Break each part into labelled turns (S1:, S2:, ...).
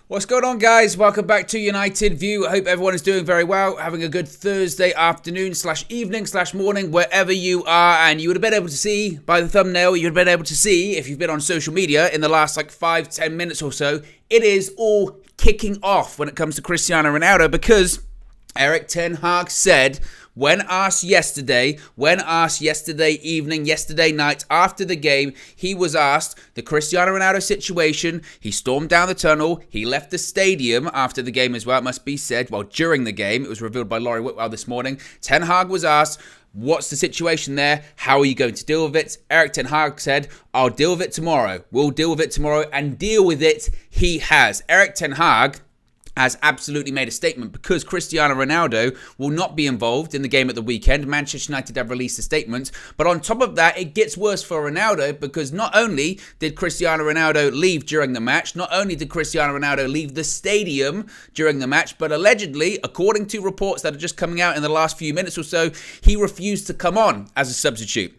S1: What's going on, guys? Welcome back to United View. I hope everyone is doing very well, having a good Thursday afternoon / evening / morning, wherever you are. And you would have been able to see by the thumbnail, you would have been able to see, if you've been on social media in the last 5-10 minutes or so, it is all kicking off when it comes to Cristiano Ronaldo, because Erik ten Hag said, when asked yesterday evening, yesterday night, after the game, he was asked the Cristiano Ronaldo situation. He stormed down the tunnel. He left the stadium after the game as well, it must be said. Well, during the game, it was revealed by Laurie Whitwell this morning. Ten Hag was asked, what's the situation there? How are you going to deal with it? Erik ten Hag said, I'll deal with it tomorrow. We'll deal with it tomorrow, and deal with it he has. Erik ten Hag has absolutely made a statement, because Cristiano Ronaldo will not be involved in the game at the weekend. Manchester United have released a statement. But on top of that, it gets worse for Ronaldo, because not only did Cristiano Ronaldo leave during the match, not only did Cristiano Ronaldo leave the stadium during the match, but allegedly, according to reports that are just coming out in the last few minutes or so, he refused to come on as a substitute.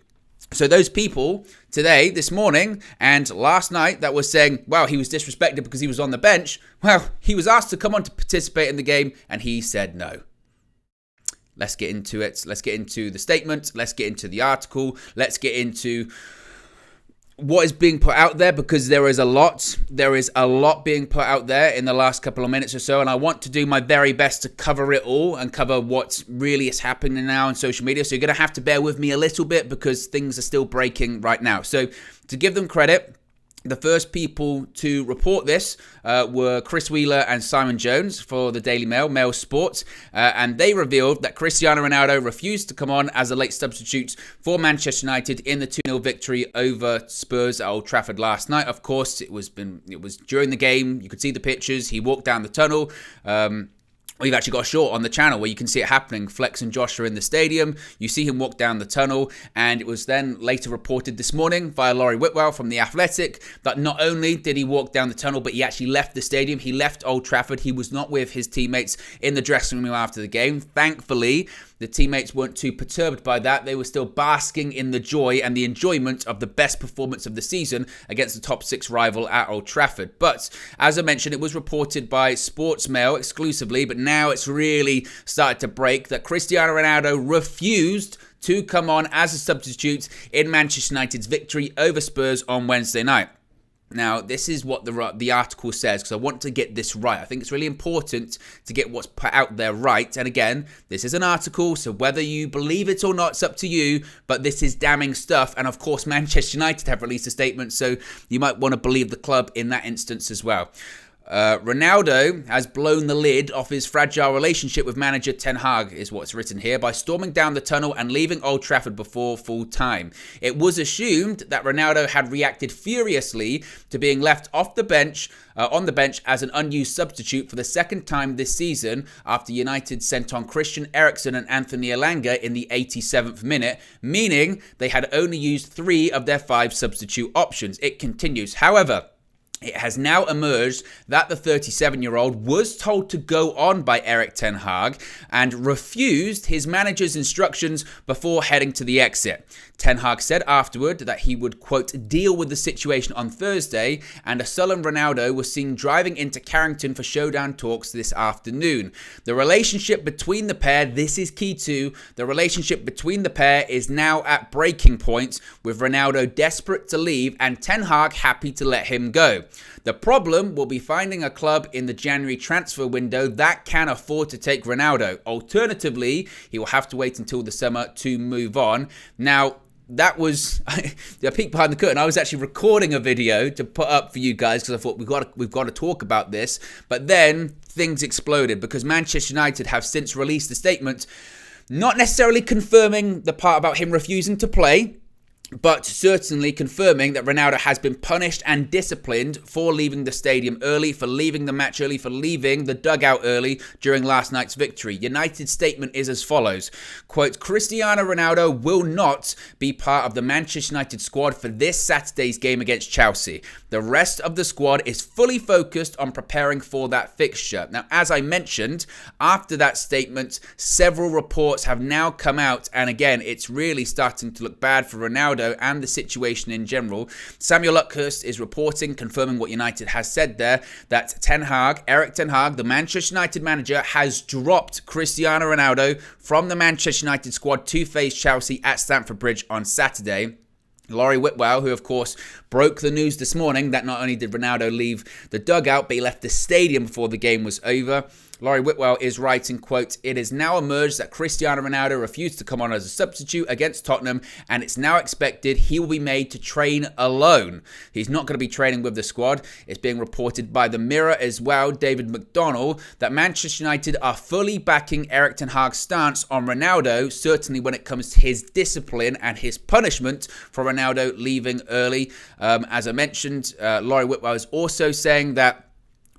S1: So those people today, this morning, and last night that was saying, well, he was disrespected because he was on the bench. Well, he was asked to come on to participate in the game, and he said no. Let's get into it. Let's get into the statement. Let's get into the article. Let's get into what is being put out there, because there is a lot being put out there in the last couple of minutes or so, and I want to do my very best to cover it all and cover what really is happening now on social media. So you're going to have to bear with me a little bit, because things are still breaking right now. So to give them credit, the first people to report this were Chris Wheeler and Simon Jones for the Daily Mail Sports, and they revealed that Cristiano Ronaldo refused to come on as a late substitute for Manchester United in the 2-0 victory over Spurs at Old Trafford last night. Of course, it was during the game. You could see the pictures. He walked down the tunnel. We've actually got a short on the channel where you can see it happening. Flex and Josh are in the stadium. You see him walk down the tunnel, and it was then later reported this morning via Laurie Whitwell from The Athletic that not only did he walk down the tunnel, but he actually left the stadium. He left Old Trafford. He was not with his teammates in the dressing room after the game. Thankfully, the teammates weren't too perturbed by that. They were still basking in the joy and the enjoyment of the best performance of the season against the top 6 rival at Old Trafford. But as I mentioned, it was reported by Sportsmail exclusively, but now it's really started to break that Cristiano Ronaldo refused to come on as a substitute in Manchester United's victory over Spurs on Wednesday night. Now, this is what the article says, because I want to get this right. I think it's really important to get what's put out there right. And again, this is an article, so whether you believe it or not, it's up to you. But this is damning stuff. And of course, Manchester United have released a statement, so you might want to believe the club in that instance as well. Ronaldo has blown the lid off his fragile relationship with manager Ten Hag, is what's written here, by storming down the tunnel and leaving Old Trafford before full time. It was assumed that Ronaldo had reacted furiously to being left off the bench, on the bench as an unused substitute for the second time this season, after United sent on Christian Eriksen and Anthony Elanga in the 87th minute, meaning they had only used 3 of their 5 substitute options. It continues. However, it has now emerged that the 37-year-old was told to go on by Erik ten Hag and refused his manager's instructions before heading to the exit. Ten Hag said afterward that he would, quote, deal with the situation on Thursday, and a sullen Ronaldo was seen driving into Carrington for showdown talks this afternoon. The relationship between the pair, this is key too, the relationship between the pair is now at breaking point, with Ronaldo desperate to leave and Ten Hag happy to let him go. The problem will be finding a club in the January transfer window that can afford to take Ronaldo. Alternatively, he will have to wait until the summer to move on. Now, that was a peek behind the curtain. I was actually recording a video to put up for you guys, because I thought we've got to talk about this. But then things exploded, because Manchester United have since released a statement, not necessarily confirming the part about him refusing to play, but certainly confirming that Ronaldo has been punished and disciplined for leaving the stadium early, for leaving the match early, for leaving the dugout early during last night's victory. United's statement is as follows, quote, Cristiano Ronaldo will not be part of the Manchester United squad for this Saturday's game against Chelsea. The rest of the squad is fully focused on preparing for that fixture. Now, as I mentioned, after that statement, several reports have now come out, and again, it's really starting to look bad for Ronaldo, Ronaldo and the situation in general. Samuel Luckhurst is reporting, confirming what United has said there, that Erik Ten Hag, the Manchester United manager, has dropped Cristiano Ronaldo from the Manchester United squad to face Chelsea at Stamford Bridge on Saturday. Laurie Whitwell, who of course broke the news this morning that not only did Ronaldo leave the dugout, but he left the stadium before the game was over. Laurie Whitwell is writing, quote, "It is now emerged that Cristiano Ronaldo refused to come on as a substitute against Tottenham, and it's now expected he will be made to train alone. He's not going to be training with the squad." It's being reported by the Mirror as well, David McDonnell, that Manchester United are fully backing Erik Ten Hag's stance on Ronaldo, certainly when it comes to his discipline and his punishment for Ronaldo leaving early. As I mentioned, Laurie Whitwell is also saying that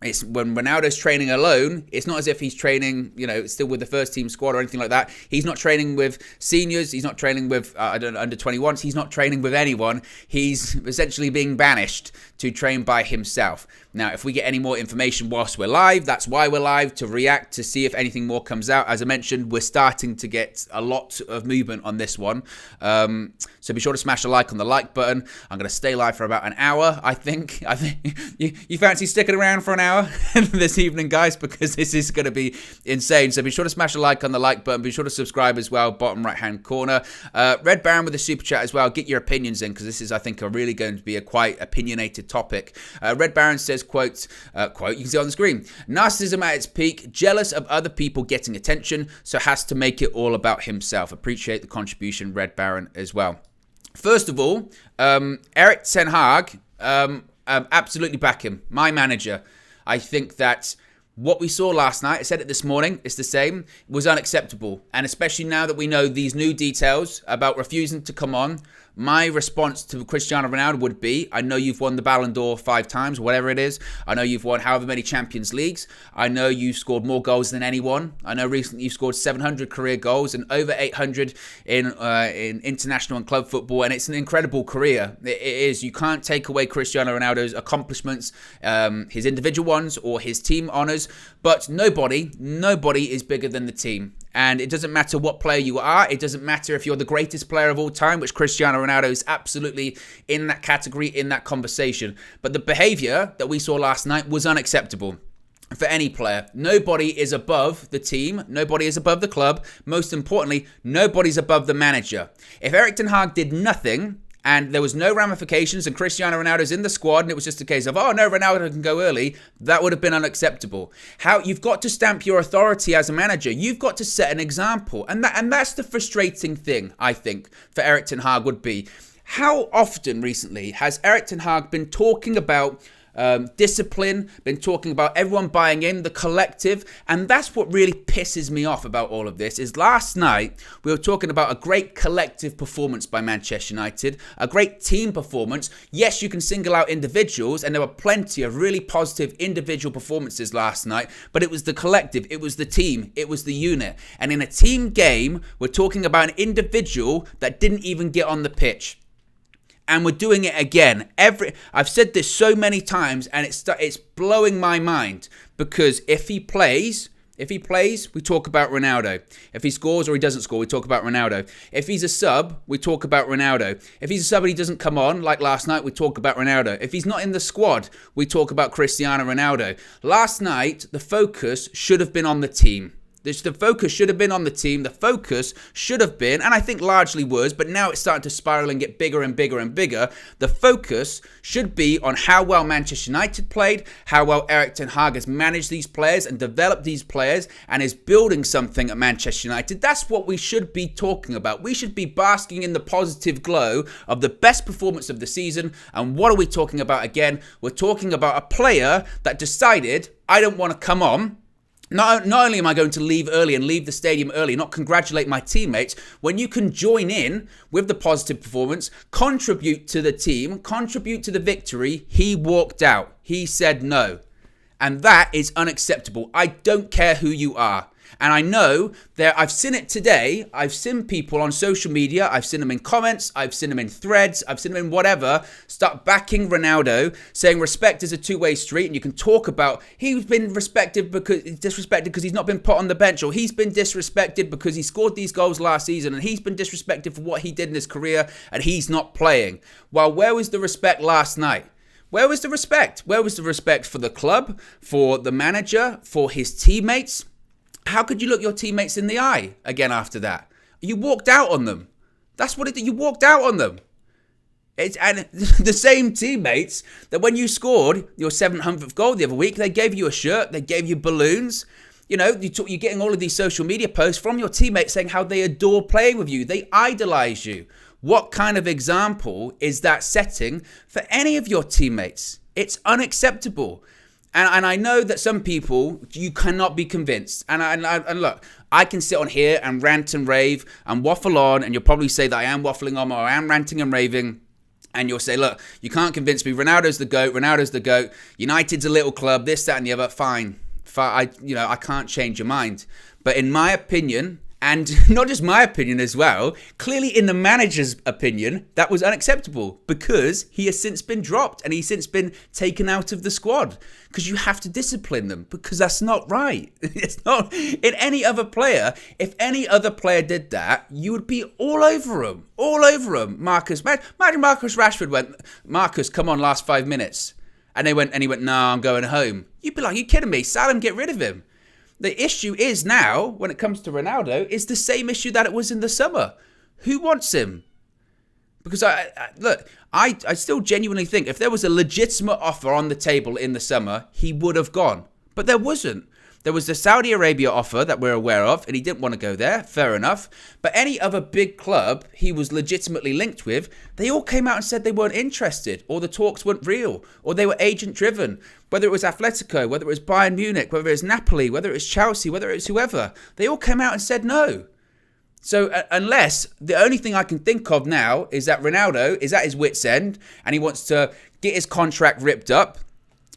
S1: it's when Ronaldo's training alone, it's not as if he's training, still with the first team squad or anything like that. He's not training with seniors. He's not training with under 21s. He's not training with anyone. He's essentially being banished to train by himself. Now, if we get any more information whilst we're live, that's why we're live, to react, to see if anything more comes out. As I mentioned, we're starting to get a lot of movement on this one. So be sure to smash a like on the like button. I'm going to stay live for about an hour, I think. You fancy sticking around for an hour this evening, guys, because this is going to be insane. So be sure to smash a like on the like button. Be sure to subscribe as well, bottom right-hand corner. Red Baron with a super chat as well. Get your opinions in, because this is, I think, really going to be a quite opinionated topic. Red Baron says, quote, you can see on the screen, "Narcissism at its peak, jealous of other people getting attention, so has to make it all about himself." Appreciate the contribution, Red Baron, as well. First of all, Erik Ten Hag, absolutely back him. My manager. I think that what we saw last night, I said it this morning, it's the same, was unacceptable. And especially now that we know these new details about refusing to come on, my response to Cristiano Ronaldo would be, I know you've won the Ballon d'Or 5 times, whatever it is. I know you've won however many Champions Leagues. I know you've scored more goals than anyone. I know recently you've scored 700 career goals and over 800 in international and club football. And it's an incredible career. It is. You can't take away Cristiano Ronaldo's accomplishments, his individual ones or his team honours. But nobody is bigger than the team. And it doesn't matter what player you are. It doesn't matter if you're the greatest player of all time, which Cristiano Ronaldo is absolutely in that category, in that conversation. But the behaviour that we saw last night was unacceptable for any player. Nobody is above the team. Nobody is above the club. Most importantly, nobody's above the manager. If Erik Ten Hag did nothing, and there was no ramifications, and Cristiano Ronaldo's in the squad, and it was just a case of, oh no, Ronaldo can go early, that would have been unacceptable. You've got to stamp your authority as a manager. You've got to set an example. And that's the frustrating thing, I think, for Erik Ten Hag would be. How often recently has Erik Ten Hag been talking about discipline, been talking about everyone buying in, the collective? And that's what really pisses me off about all of this, is last night we were talking about a great collective performance by Manchester United, a great team performance. Yes, you can single out individuals, and there were plenty of really positive individual performances last night, but it was the collective, it was the team, it was the unit. And in a team game, we're talking about an individual that didn't even get on the pitch. And we're doing it again. I've said this so many times, and it's blowing my mind, because if he plays, we talk about Ronaldo. If he scores or he doesn't score, we talk about Ronaldo. If he's a sub, we talk about Ronaldo. If he's a sub and he doesn't come on, like last night, we talk about Ronaldo. If he's not in the squad, we talk about Cristiano Ronaldo. Last night, the focus should have been on the team. The focus should have been on the team. The focus should have been, and I think largely was, but now it's starting to spiral and get bigger and bigger and bigger. The focus should be on how well Manchester United played, how well Erik Ten Hag has managed these players and developed these players and is building something at Manchester United. That's what we should be talking about. We should be basking in the positive glow of the best performance of the season. And what are we talking about again? We're talking about a player that decided, I don't want to come on. Not only am I going to leave early and leave the stadium early, not congratulate my teammates, when you can join in with the positive performance, contribute to the team, contribute to the victory, he walked out. He said no. And that is unacceptable. I don't care who you are. And I know that I've seen it today. I've seen people on social media. I've seen them in comments. I've seen them in threads. I've seen them in whatever. Start backing Ronaldo, saying respect is a two-way street. And you can talk about he's been disrespected because he's not been put on the bench, or he's been disrespected because he scored these goals last season, and he's been disrespected for what he did in his career, and he's not playing. Well, where was the respect last night? Where was the respect? Where was the respect for the club, for the manager, for his teammates? How could you look your teammates in the eye again after that? You walked out on them. That's what it did. You walked out on them. And the same teammates that when you scored your 700th goal the other week, they gave you a shirt, they gave you balloons. You know, you're getting all of these social media posts from your teammates saying how they adore playing with you. They idolize you. What kind of example is that setting for any of your teammates? It's unacceptable. And I know that some people, you cannot be convinced. And look, I can sit on here and rant and rave and waffle on, and you'll probably say that I am waffling on, or I am ranting and raving. And you'll say, look, you can't convince me. Ronaldo's the GOAT. United's a little club, this, that, and the other. Fine. I can't change your mind. But in my opinion, and not just my opinion as well, clearly in the manager's opinion, that was unacceptable because he has since been dropped and he's since been taken out of the squad, because you have to discipline them, because that's not right. It's not. In any other player, if any other player did that, you would be all over him. Marcus, imagine Marcus Rashford went, Marcus, come on, last 5 minutes. And he went, no, I'm going home. You'd be like, you kidding me? Salam, get rid of him. The issue is now, when it comes to Ronaldo, is the same issue that it was in the summer. Who wants him? Because I still genuinely think if there was a legitimate offer on the table in the summer, he would have gone. But there wasn't. There was the Saudi Arabia offer that we're aware of, and he didn't want to go there. Fair enough. But any other big club he was legitimately linked with, they all came out and said they weren't interested, or the talks weren't real, or they were agent-driven. Whether it was Atletico, whether it was Bayern Munich, whether it was Napoli, whether it was Chelsea, whether it was whoever, they all came out and said no. So unless the only thing I can think of now is that Ronaldo is at his wit's end and he wants to get his contract ripped up,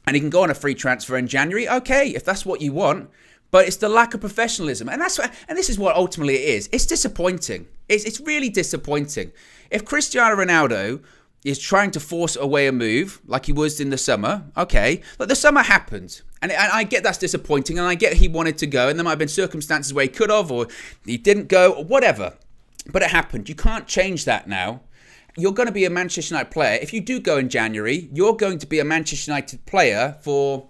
S1: and he can go on a free transfer in January. Okay, if that's what you want. But it's the lack of professionalism. And this is what ultimately it is. It's disappointing. It's really disappointing. If Cristiano Ronaldo is trying to force away a move like he was in the summer, okay. But the summer happened. And I get that's disappointing. And I get he wanted to go. And there might have been circumstances where he could have, or he didn't go, or whatever. But it happened. You can't change that now. You're going to be a Manchester United player. If you do go in January, you're going to be a Manchester United player for,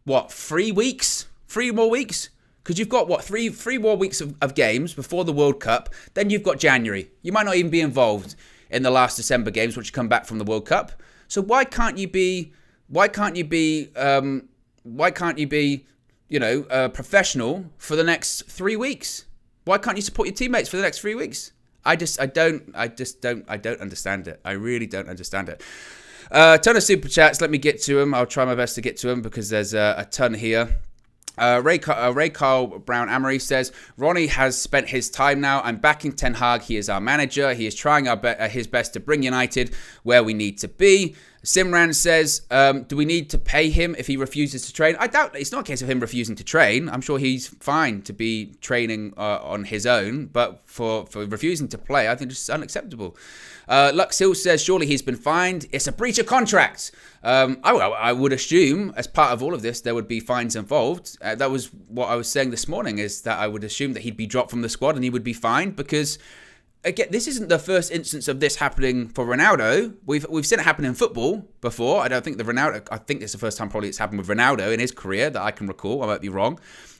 S1: 3 weeks? 3 more weeks? Because you've got, three more weeks of games before the World Cup. Then you've got January. You might not even be involved in the last December games, which come back from the World Cup. So why can't you be professional for the next 3 weeks? Why can't you support your teammates for the next 3 weeks? I don't understand it. I really don't understand it. Ton of super chats. Let me get to them. I'll try my best to get to them because there's a ton here. Ray Carl Brown Amory says, Ronnie has spent his time now. I'm backing Ten Hag. He is our manager. He is trying his best to bring United where we need to be. Simran says, do we need to pay him if he refuses to train? I doubt it's not a case of him refusing to train. I'm sure he's fine to be training on his own, but for refusing to play, I think it's unacceptable. Lux Hill says, surely he's been fined. It's a breach of contract. I would assume as part of all of this, there would be fines involved. That was what I was saying this morning, is that I would assume that he'd be dropped from the squad and he would be fined because, again, this isn't the first instance of this happening for Ronaldo. We've seen it happen in football before. I think it's the first time probably it's happened with Ronaldo in his career that I can recall. I might be wrong.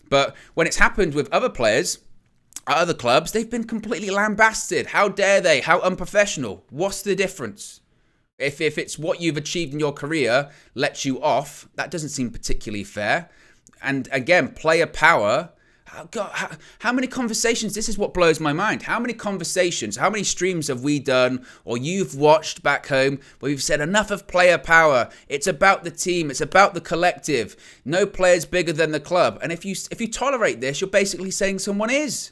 S1: But when it's happened with other players at other clubs, they've been completely lambasted. How dare they? How unprofessional. What's the difference? If it's what you've achieved in your career lets you off, that doesn't seem particularly fair. And again, player power. God, how many conversations, this is what blows my mind. How many conversations, how many streams have we done or you've watched back home where we've said enough of player power. It's about the team. It's about the collective. No player's bigger than the club. And if you tolerate this, you're basically saying someone is.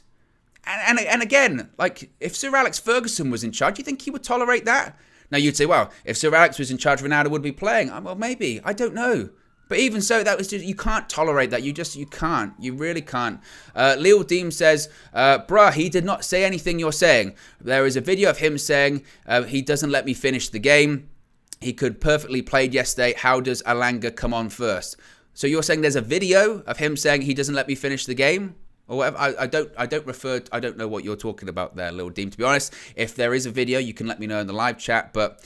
S1: And again, like if Sir Alex Ferguson was in charge, do you think he would tolerate that? Now you'd say, well, if Sir Alex was in charge, Ronaldo would be playing. Well, maybe. I don't know. But even so, that was just, you can't tolerate that. You can't. You really can't. Lil Deem says, bruh, he did not say anything you're saying. There is a video of him saying, he doesn't let me finish the game. He could perfectly played yesterday. How does Alanga come on first? So you're saying there's a video of him saying he doesn't let me finish the game? Or whatever. I don't know what you're talking about there, Lil Deem, to be honest. If there is a video, you can let me know in the live chat. But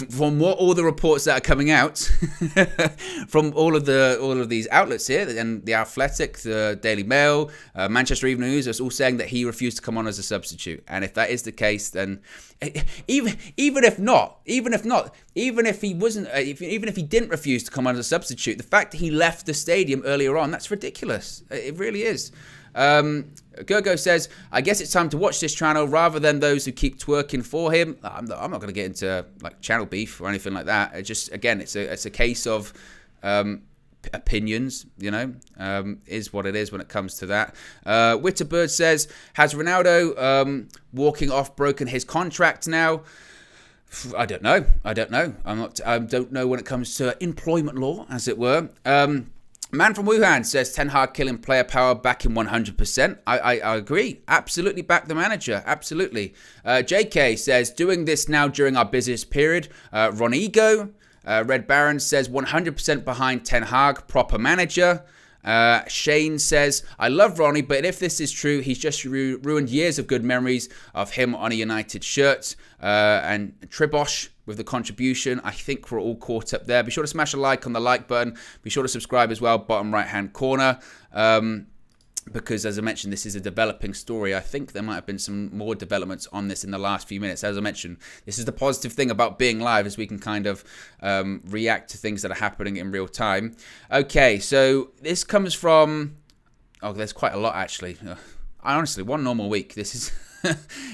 S1: from all the reports that are coming out from all of these outlets here, and The Athletic, the Daily Mail, Manchester Evening News, are all saying that he refused to come on as a substitute. And if that is the case, then even if he didn't refuse to come on as a substitute, the fact that he left the stadium earlier on, that's ridiculous. It really is. Gergo says, I guess it's time to watch this channel rather than those who keep twerking for him. I'm not going to get into like channel beef or anything like that. It just, again, it's a case of opinions, is what it is when it comes to that. Witterbird says, has Ronaldo walking off broken his contract now? I don't know. I don't know when it comes to employment law, as it were. Man from Wuhan says Ten Hag killing player power back in 100%. I agree. Absolutely back the manager. Absolutely. JK says doing this now during our busiest period. Ronigo. Red Baron says 100% behind Ten Hag, proper manager. Shane says, I love Ronnie, but if this is true, he's just ruined years of good memories of him on a United shirt. And Tribosh with the contribution. I think we're all caught up there. Be sure to smash a like on the like button. Be sure to subscribe as well, bottom right-hand corner. Because, as I mentioned, this is a developing story. I think there might have been some more developments on this in the last few minutes. As I mentioned, this is the positive thing about being live, is we can kind of react to things that are happening in real time. Okay, so this comes from... Oh, there's quite a lot, actually. Honestly, one normal week. This is...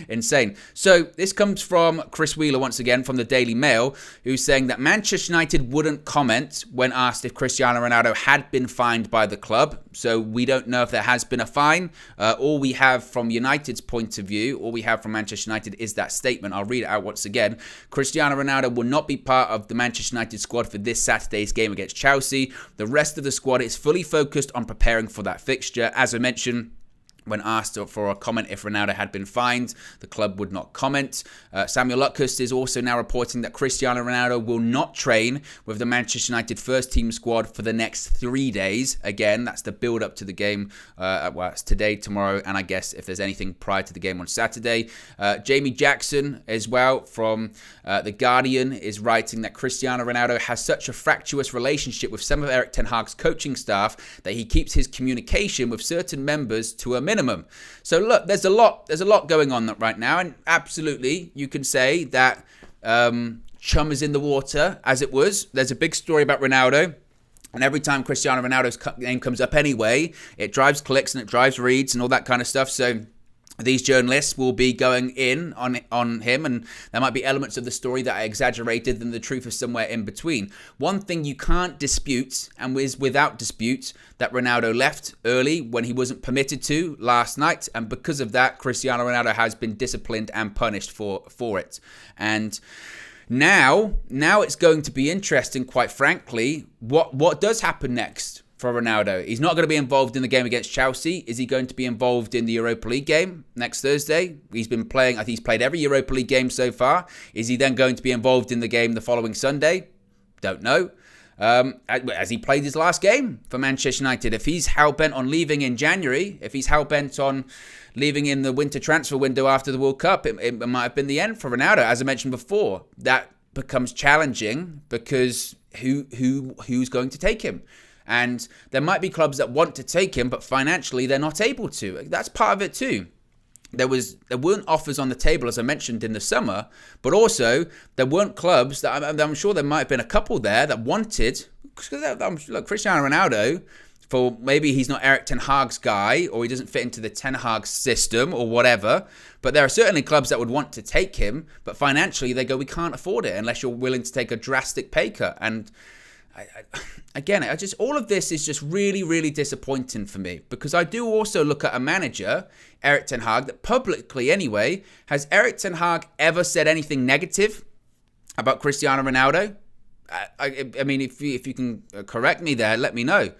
S1: insane. So this comes from Chris Wheeler once again from the Daily Mail, who's saying that Manchester United wouldn't comment when asked if Cristiano Ronaldo had been fined by the club. So we don't know if there has been a fine. All we have from United's point of view, all we have from Manchester United is that statement. I'll read it out once again. Cristiano Ronaldo will not be part of the Manchester United squad for this Saturday's game against Chelsea. The rest of the squad is fully focused on preparing for that fixture. As I mentioned, when asked for a comment if Ronaldo had been fined, the club would not comment. Samuel Luckhurst is also now reporting that Cristiano Ronaldo will not train with the Manchester United first team squad for the next 3 days. Again, that's the build up to the game. It's today, tomorrow, and I guess if there's anything prior to the game on Saturday. Jamie Jackson as well from The Guardian is writing that Cristiano Ronaldo has such a fractious relationship with some of Erik Ten Hag's coaching staff that he keeps his communication with certain members to a minimum. So look, there's a lot going on right now, and absolutely you can say that chum is in the water, as it was. There's a big story about Ronaldo, and every time Cristiano Ronaldo's name comes up anyway, it drives clicks and it drives reads and all that kind of stuff. So these journalists will be going in on him, and there might be elements of the story that are exaggerated and the truth is somewhere in between. One thing you can't dispute, and is without dispute, that Ronaldo left early when he wasn't permitted to last night, and because of that, Cristiano Ronaldo has been disciplined and punished for it. And now it's going to be interesting, quite frankly, what does happen next for Ronaldo. He's not going to be involved in the game against Chelsea. Is he going to be involved in the Europa League game next Thursday? He's been playing, I think he's played every Europa League game so far. Is he then going to be involved in the game the following Sunday? Don't know. Has he played his last game for Manchester United? If he's hell-bent on leaving in January, if he's hell-bent on leaving in the winter transfer window after the World Cup, it might have been the end for Ronaldo. As I mentioned before, that becomes challenging because who's going to take him? And there might be clubs that want to take him, but financially they're not able to. That's part of it too. There weren't offers on the table, as I mentioned, in the summer, but also there weren't clubs that I'm sure there might have been a couple there that wanted. Look, Cristiano Ronaldo, for maybe he's not Erik Ten Hag's guy, or he doesn't fit into the Ten Hag system or whatever, but there are certainly clubs that would want to take him, but financially they go, we can't afford it unless you're willing to take a drastic pay cut. And all of this is just really, really disappointing for me, because I do also look at a manager, Erik Ten Hag, that publicly anyway, has Erik Ten Hag ever said anything negative about Cristiano Ronaldo? I mean, if you can correct me there, let me know.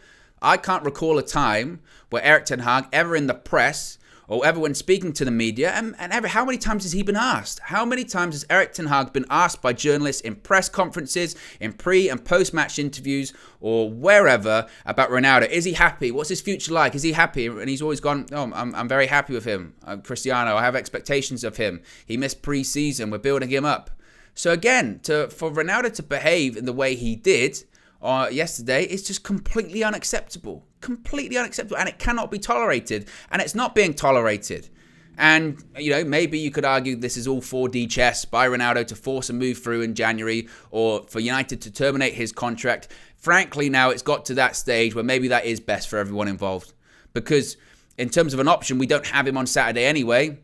S1: I can't recall a time where Erik ten Hag ever in the press or ever when speaking to the media, and ever, how many times has he been asked? How many times has Erik ten Hag been asked by journalists in press conferences, in pre- and post-match interviews, or wherever about Ronaldo? Is he happy? What's his future like? Is he happy? And he's always gone, oh, I'm very happy with him. Cristiano, I have expectations of him. He missed pre-season. We're building him up. So again, for Ronaldo to behave in the way he did yesterday is just completely unacceptable. Completely unacceptable. And it cannot be tolerated. And it's not being tolerated. And, maybe you could argue this is all 4D chess by Ronaldo to force a move through in January or for United to terminate his contract. Frankly, now it's got to that stage where maybe that is best for everyone involved. Because in terms of an option, we don't have him on Saturday anyway.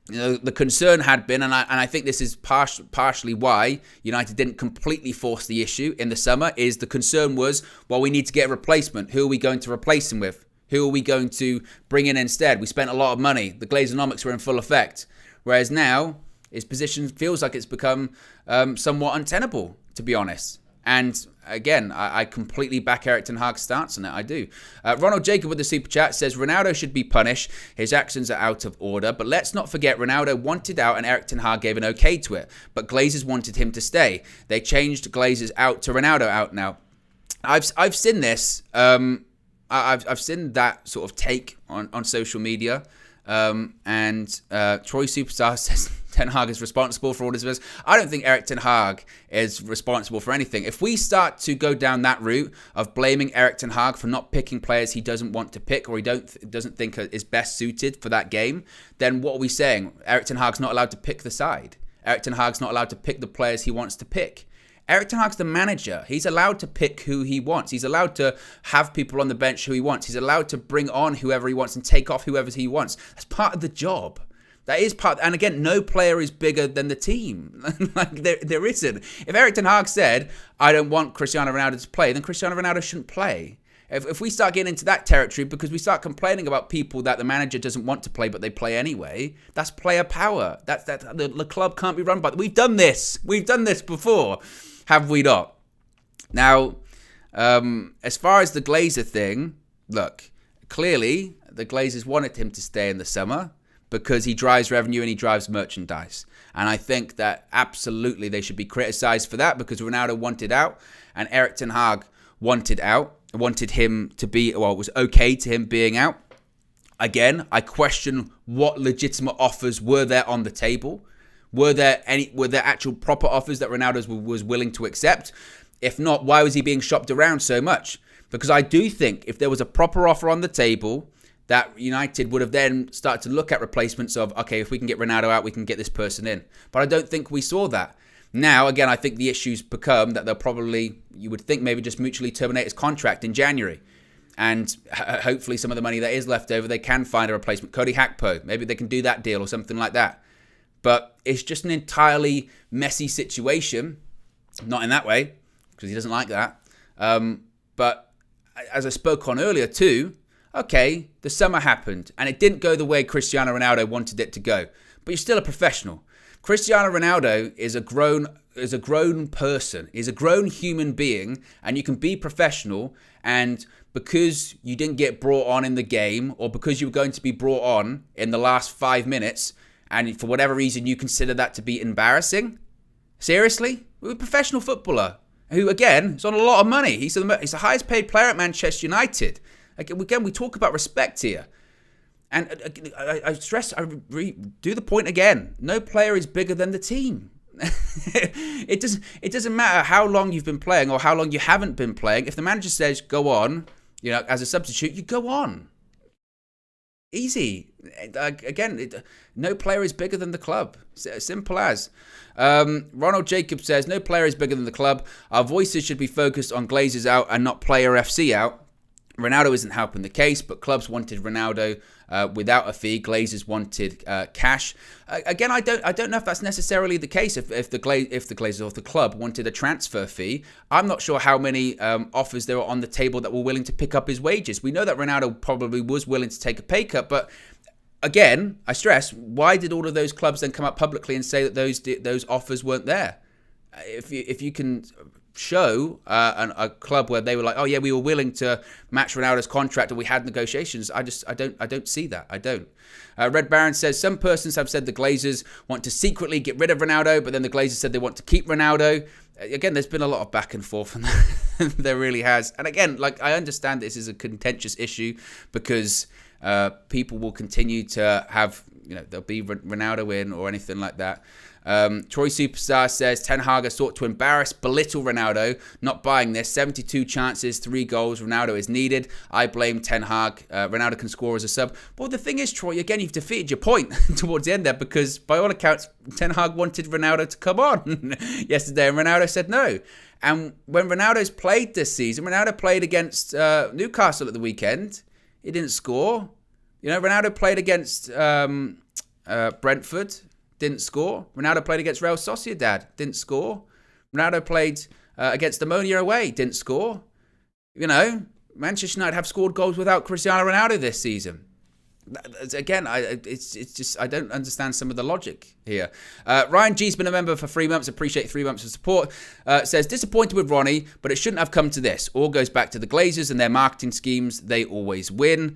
S1: The concern had been, and I think this is partially why United didn't completely force the issue in the summer, is the concern was, well, we need to get a replacement. Who are we going to replace him with? Who are we going to bring in instead? We spent a lot of money. The Glazeronomics were in full effect. Whereas now, his position feels like it's become somewhat untenable, to be honest. And again, I completely back Erik ten Hag's stance on it. I do. Ronald Jacob with the super chat says, Ronaldo should be punished. His actions are out of order. But let's not forget, Ronaldo wanted out and Erik ten Hag gave an okay to it. But Glazers wanted him to stay. They changed Glazers out to Ronaldo out now. I've seen this. I've seen that sort of take on social media. And Troy Superstar says Ten Hag is responsible for all this. I don't think Erik ten Hag is responsible for anything. If we start to go down that route of blaming Erik ten Hag for not picking players he doesn't want to pick or he doesn't think is best suited for that game, then what are we saying? Erik ten Hag's not allowed to pick the side. Erik ten Hag's not allowed to pick the players he wants to pick. Erik ten Hag's the manager. He's allowed to pick who he wants. He's allowed to have people on the bench who he wants. He's allowed to bring on whoever he wants and take off whoever he wants. That's part of the job. That is part. And again, no player is bigger than the team. Like there isn't. If Erik ten Hag said, I don't want Cristiano Ronaldo to play, then Cristiano Ronaldo shouldn't play. If we start getting into that territory because we start complaining about people that the manager doesn't want to play but they play anyway, that's player power. That's the club can't be run by. We've done this. We've done this before. Have we not? Now, as far as the Glazer thing, look, clearly the Glazers wanted him to stay in the summer because he drives revenue and he drives merchandise. And I think that absolutely they should be criticised for that because Ronaldo wanted out and Erik ten Hag wanted him to be, well, it was okay to him being out. Again, I question what legitimate offers were there on the table. Were there actual proper offers that Ronaldo was willing to accept? If not, why was he being shopped around so much? Because I do think if there was a proper offer on the table, that United would have then started to look at replacements of, okay, if we can get Ronaldo out, we can get this person in. But I don't think we saw that. Now, again, I think the issues become that they'll probably, you would think, maybe just mutually terminate his contract in January. And hopefully some of the money that is left over, they can find a replacement. Cody Gakpo, maybe they can do that deal or something like that. But it's just an entirely messy situation. Not in that way, because he doesn't like that. But as I spoke on earlier too, okay, the summer happened and it didn't go the way Cristiano Ronaldo wanted it to go. But you're still a professional. Cristiano Ronaldo is a grown person, is a grown human being, and you can be professional. And because you didn't get brought on in the game, or because you were going to be brought on in the last 5 minutes, and for whatever reason you consider that to be embarrassing, seriously, we're a professional footballer who, again, is on a lot of money. He's the highest paid player at Manchester United. Again, we talk about respect here. And I do the point again. No player is bigger than the team. It doesn't matter how long you've been playing or how long you haven't been playing. If the manager says go on, as a substitute, you go on. Easy. Again, no player is bigger than the club. Simple as. Ronald Jacob says, no player is bigger than the club. Our voices should be focused on Glazers out and not player FC out. Ronaldo isn't helping the case, but clubs wanted Ronaldo without a fee. Glazers wanted cash. Again, I don't know if that's necessarily the case. If the Glazers or the club wanted a transfer fee, I'm not sure how many offers there were on the table that were willing to pick up his wages. We know that Ronaldo probably was willing to take a pay cut, but again, I stress, why did all of those clubs then come up publicly and say that those offers weren't there? If you can show a club where they were like, oh yeah, we were willing to match Ronaldo's contract, or we had negotiations. I don't see that. I don't. Red Baron says some persons have said the Glazers want to secretly get rid of Ronaldo, but then the Glazers said they want to keep Ronaldo. Again, there's been a lot of back and forth, and there really has. And again, like, I understand this is a contentious issue because people will continue to have, there'll be Ronaldo in or anything like that. Troy Superstar says Ten Hag has sought to embarrass, belittle Ronaldo. Not buying this. 72 chances, 3 goals. Ronaldo is needed. I blame Ten Hag. Ronaldo can score as a sub. Well, the thing is, Troy, again, you've defeated your point towards the end there, because by all accounts, Ten Hag wanted Ronaldo to come on yesterday, and Ronaldo said no. And when Ronaldo's played this season, Ronaldo played against Newcastle at the weekend. He didn't score. Ronaldo played against Brentford. Didn't score. Ronaldo played against Real Sociedad. Didn't score. Ronaldo played against Ammonia away. Didn't score. Manchester United have scored goals without Cristiano Ronaldo this season. Again, it's just, I don't understand some of the logic here. Ryan G's been a member for 3 months. Appreciate 3 months of support. Says, disappointed with Ronnie, but it shouldn't have come to this. All goes back to the Glazers and their marketing schemes. They always win.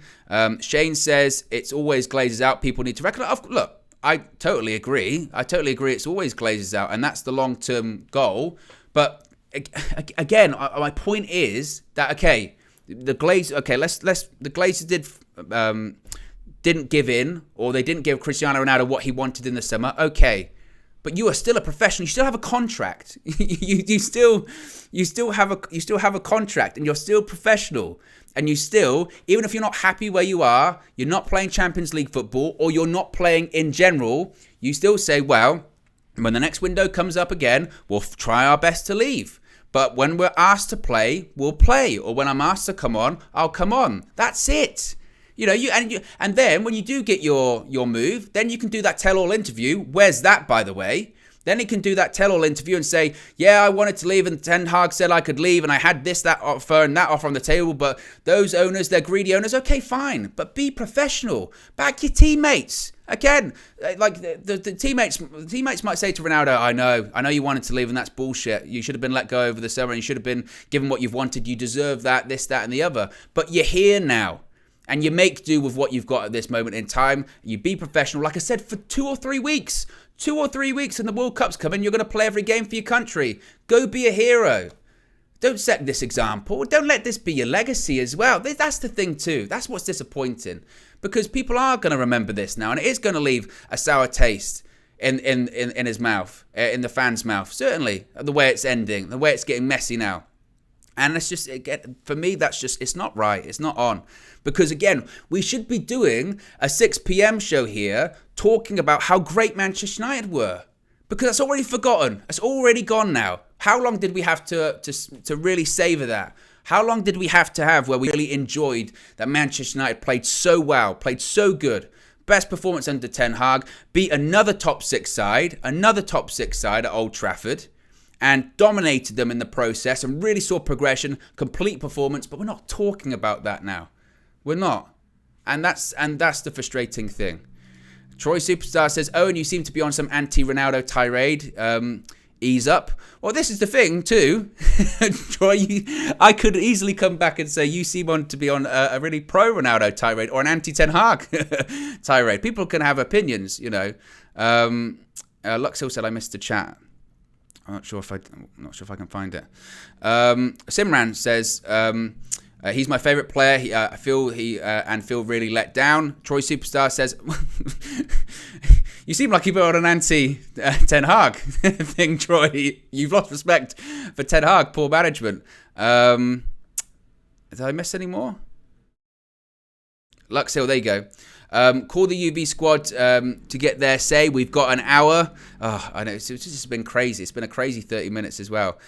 S1: Shane says, it's always Glazers out. People need to recognize. Look, I totally agree. It's always Glazers out, and that's the long-term goal. But again, my point is that the Glazers didn't give in, or they didn't give Cristiano Ronaldo what he wanted in the summer. Okay, but you are still a professional. You still have a contract. you still have a contract, and you're still professional. And you still, even if you're not happy where you are, you're not playing Champions League football, or you're not playing in general, you still say, well, when the next window comes up again, we'll try our best to leave. But when we're asked to play, we'll play. Or when I'm asked to come on, I'll come on. That's it. And then when you do get your move, then you can do that tell-all interview. Where's that, by the way? Then he can do that tell-all interview and say, yeah, I wanted to leave, and Ten Hag said I could leave, and I had that offer and that offer on the table, but those owners, they're greedy owners. Okay, fine, but be professional. Back your teammates. Again, like the teammates might say to Ronaldo, I know you wanted to leave, and that's bullshit. You should have been let go over the summer, and you should have been given what you've wanted. You deserve that, this, that, and the other. But you're here now. And you make do with what you've got at this moment in time. You be professional, like I said, for 2 or 3 weeks. 2 or 3 weeks and the World Cup's coming. You're going to play every game for your country. Go be a hero. Don't set this example. Don't let this be your legacy as well. That's the thing too. That's what's disappointing. Because people are going to remember this now. And it is going to leave a sour taste in his mouth, in the fans' mouth. Certainly, the way it's ending, the way it's getting messy now. And it's just, for me, it's not right. It's not on. Because again, we should be doing a 6 p.m. show here talking about how great Manchester United were. Because that's already forgotten. It's already gone now. How long did we have to really savour that? How long did we have to have where we really enjoyed that Manchester United played so well, played so good? Best performance under Ten Hag, beat another top six side at Old Trafford, and dominated them in the process and really saw progression, complete performance, but we're not talking about that now. We're not. And that's the frustrating thing. Troy Superstar says, Owen, you seem to be on some anti-Ronaldo tirade. Ease up. Well, this is the thing too. Troy, I could easily come back and say you seem to be on a really pro-Ronaldo tirade or an anti-Ten Hag tirade. People can have opinions, Luxil said I missed the chat. I'm not sure if I can find it. Simran says he's my favourite player. I feel really let down. Troy Superstar says you seem like you've got an anti-Ten Hag thing, Troy. You've lost respect for Ten Hag. Poor management. Did I miss any more? Luxhill, there you go. Call the UV squad to get their say. We've got an hour. Oh, I know. It's just been crazy. It's been a crazy 30 minutes as well.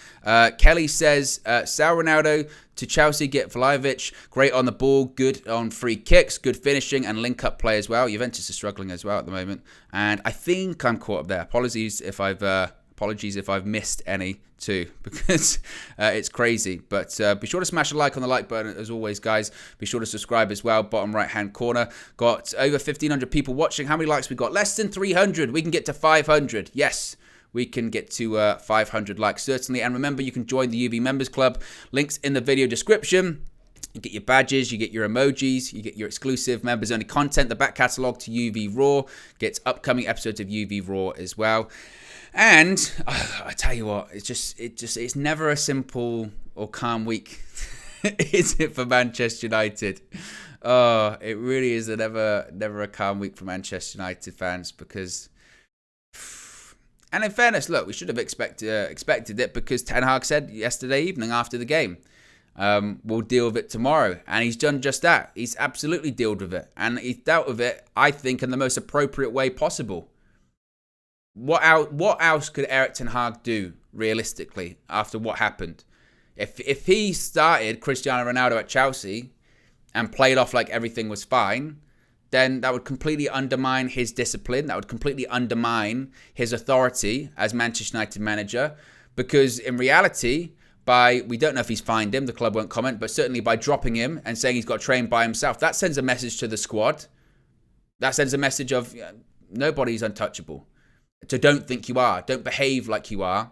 S1: Kelly says, Sal Ronaldo to Chelsea, get Vlahovic. Great on the ball, good on free kicks, good finishing and link-up play as well. Juventus is struggling as well at the moment. And I think I'm caught up there. Apologies if I've missed any too, because it's crazy. But be sure to smash a like on the like button as always, guys. Be sure to subscribe as well. Bottom right hand corner. Got over 1,500 people watching. How many likes we got? Less than 300. We can get to 500. Yes, we can get to 500 likes, certainly. And remember, you can join the UV Members Club. Links in the video description. You get your badges, you get your emojis, you get your exclusive members-only content, the back catalogue to UV Raw, gets upcoming episodes of UV Raw as well. And I tell you what, it's never a simple or calm week, is it, for Manchester United? Oh, it really is never a calm week for Manchester United fans, because, and in fairness, look, we should have expected it, because Ten Hag said yesterday evening after the game, we'll deal with it tomorrow. And he's done just that. He's absolutely dealt with it. And he's dealt with it, I think, in the most appropriate way possible. What else could Erik Ten Hag do, realistically, after what happened? If he started Cristiano Ronaldo at Chelsea and played off like everything was fine, then that would completely undermine his discipline. That would completely undermine his authority as Manchester United manager. Because in reality, we don't know if he's fined him, the club won't comment, but certainly by dropping him and saying he's got to train by himself, that sends a message to the squad. That sends a message of nobody's untouchable. So don't think you are. Don't behave like you are,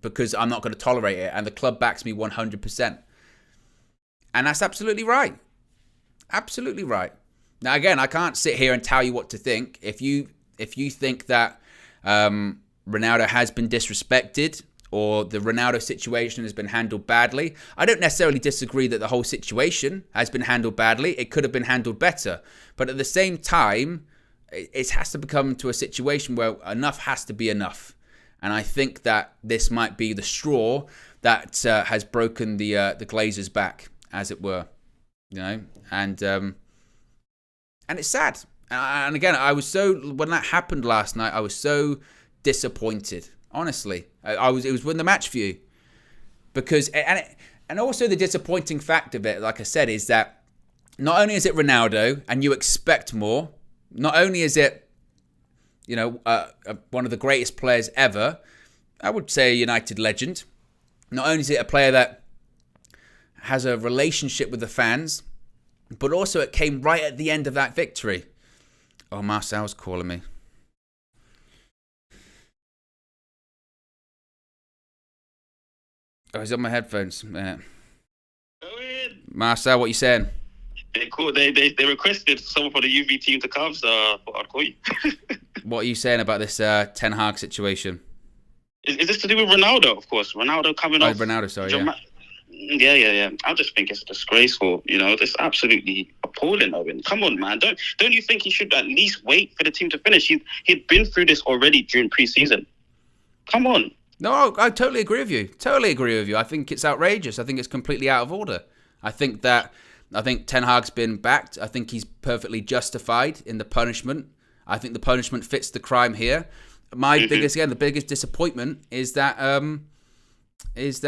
S1: because I'm not going to tolerate it. And the club backs me 100%. And that's absolutely right. Absolutely right. Now, again, I can't sit here and tell you what to think. If you think that Ronaldo has been disrespected, or the Ronaldo situation has been handled badly, I don't necessarily disagree that the whole situation has been handled badly. It could have been handled better. But at the same time, it has to become to a situation where enough has to be enough. And I think that this might be the straw that has broken the glazers' back, as it were. And it's sad. And again, when that happened last night, I was so disappointed. Honestly, it was win the match for you, because and also the disappointing fact of it, like I said, is that not only is it Ronaldo and you expect more, not only is it one of the greatest players ever, I would say a United legend, not only is it a player that has a relationship with the fans, but also it came right at the end of that victory. Oh, Marcel's calling me. Oh, he's on my headphones.
S2: Owen!
S1: Marcel, what are you saying?
S2: They requested someone for the UV team to come, so I'd call you.
S1: What are you saying about this Ten Hag situation?
S2: Is this to do with Ronaldo, of course? Ronaldo coming off.
S1: Ronaldo, sorry,
S2: Yeah. I just think it's disgraceful. It's absolutely appalling, Owen. Come on, man. Don't you think he should at least wait for the team to finish? He'd been through this already during pre-season. Come on.
S1: No, I totally agree with you. I think it's outrageous. I think it's completely out of order. I think Ten Hag's been backed. I think he's perfectly justified in the punishment. I think the punishment fits the crime here. The biggest disappointment is that it's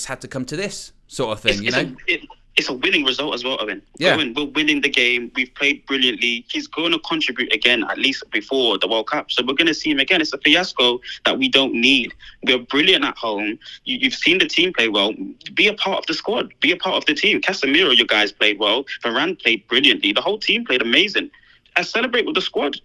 S1: had to come to this sort of thing.
S2: It's a winning result as well, Owen.
S1: Yeah.
S2: Owen, we're winning the game. We've played brilliantly. He's going to contribute again, at least before the World Cup. So we're going to see him again. It's a fiasco that we don't need. We're brilliant at home. You've seen the team play well. Be a part of the squad. Be a part of the team. Casemiro, you guys played well. Varane played brilliantly. The whole team played amazing. And celebrate with the squad.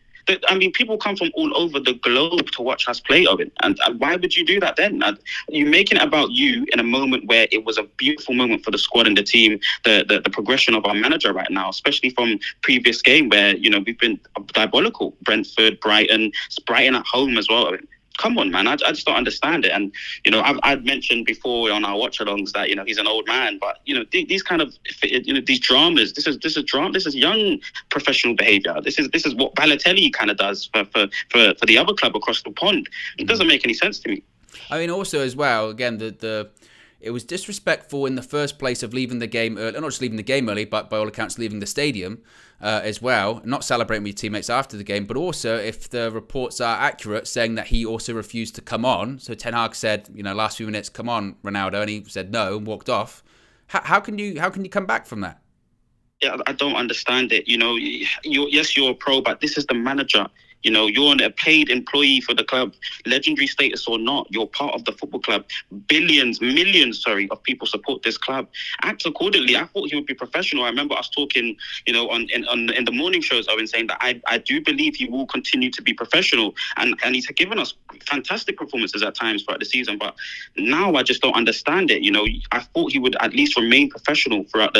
S2: People come from all over the globe to watch us play, Owen. And why would you do that then? You're making it about you in a moment where it was a beautiful moment for the squad and the team, the progression of our manager right now, especially from previous game where, we've been diabolical. Brentford, Brighton at home as well, Owen. Come on, man. I just don't understand it. And, I've mentioned before on our watch-alongs that, he's an old man. But, these kind of, these dramas, this is drama. This is young professional behaviour. This is what Balotelli kind of does for the other club across the pond. It doesn't make any sense to me.
S1: I mean, also as well, again, it was disrespectful in the first place of leaving the game early. Not just leaving the game early, but by all accounts leaving the stadium as well. Not celebrating with your teammates after the game, but also, if the reports are accurate, saying that he also refused to come on. So Ten Hag said, last few minutes, come on, Ronaldo, and he said no and walked off. How can you come back from that?
S2: Yeah, I don't understand it. You're a pro, but this is the manager. You know, you're a paid employee for the club, legendary status or not. You're part of the football club. Millions, of people support this club. Act accordingly. I thought he would be professional. I remember us talking, you know, in the morning shows, Owen, saying that I do believe he will continue to be professional, and he's given us fantastic performances at times throughout the season. But now I just don't understand it. You know, I thought he would at least remain professional throughout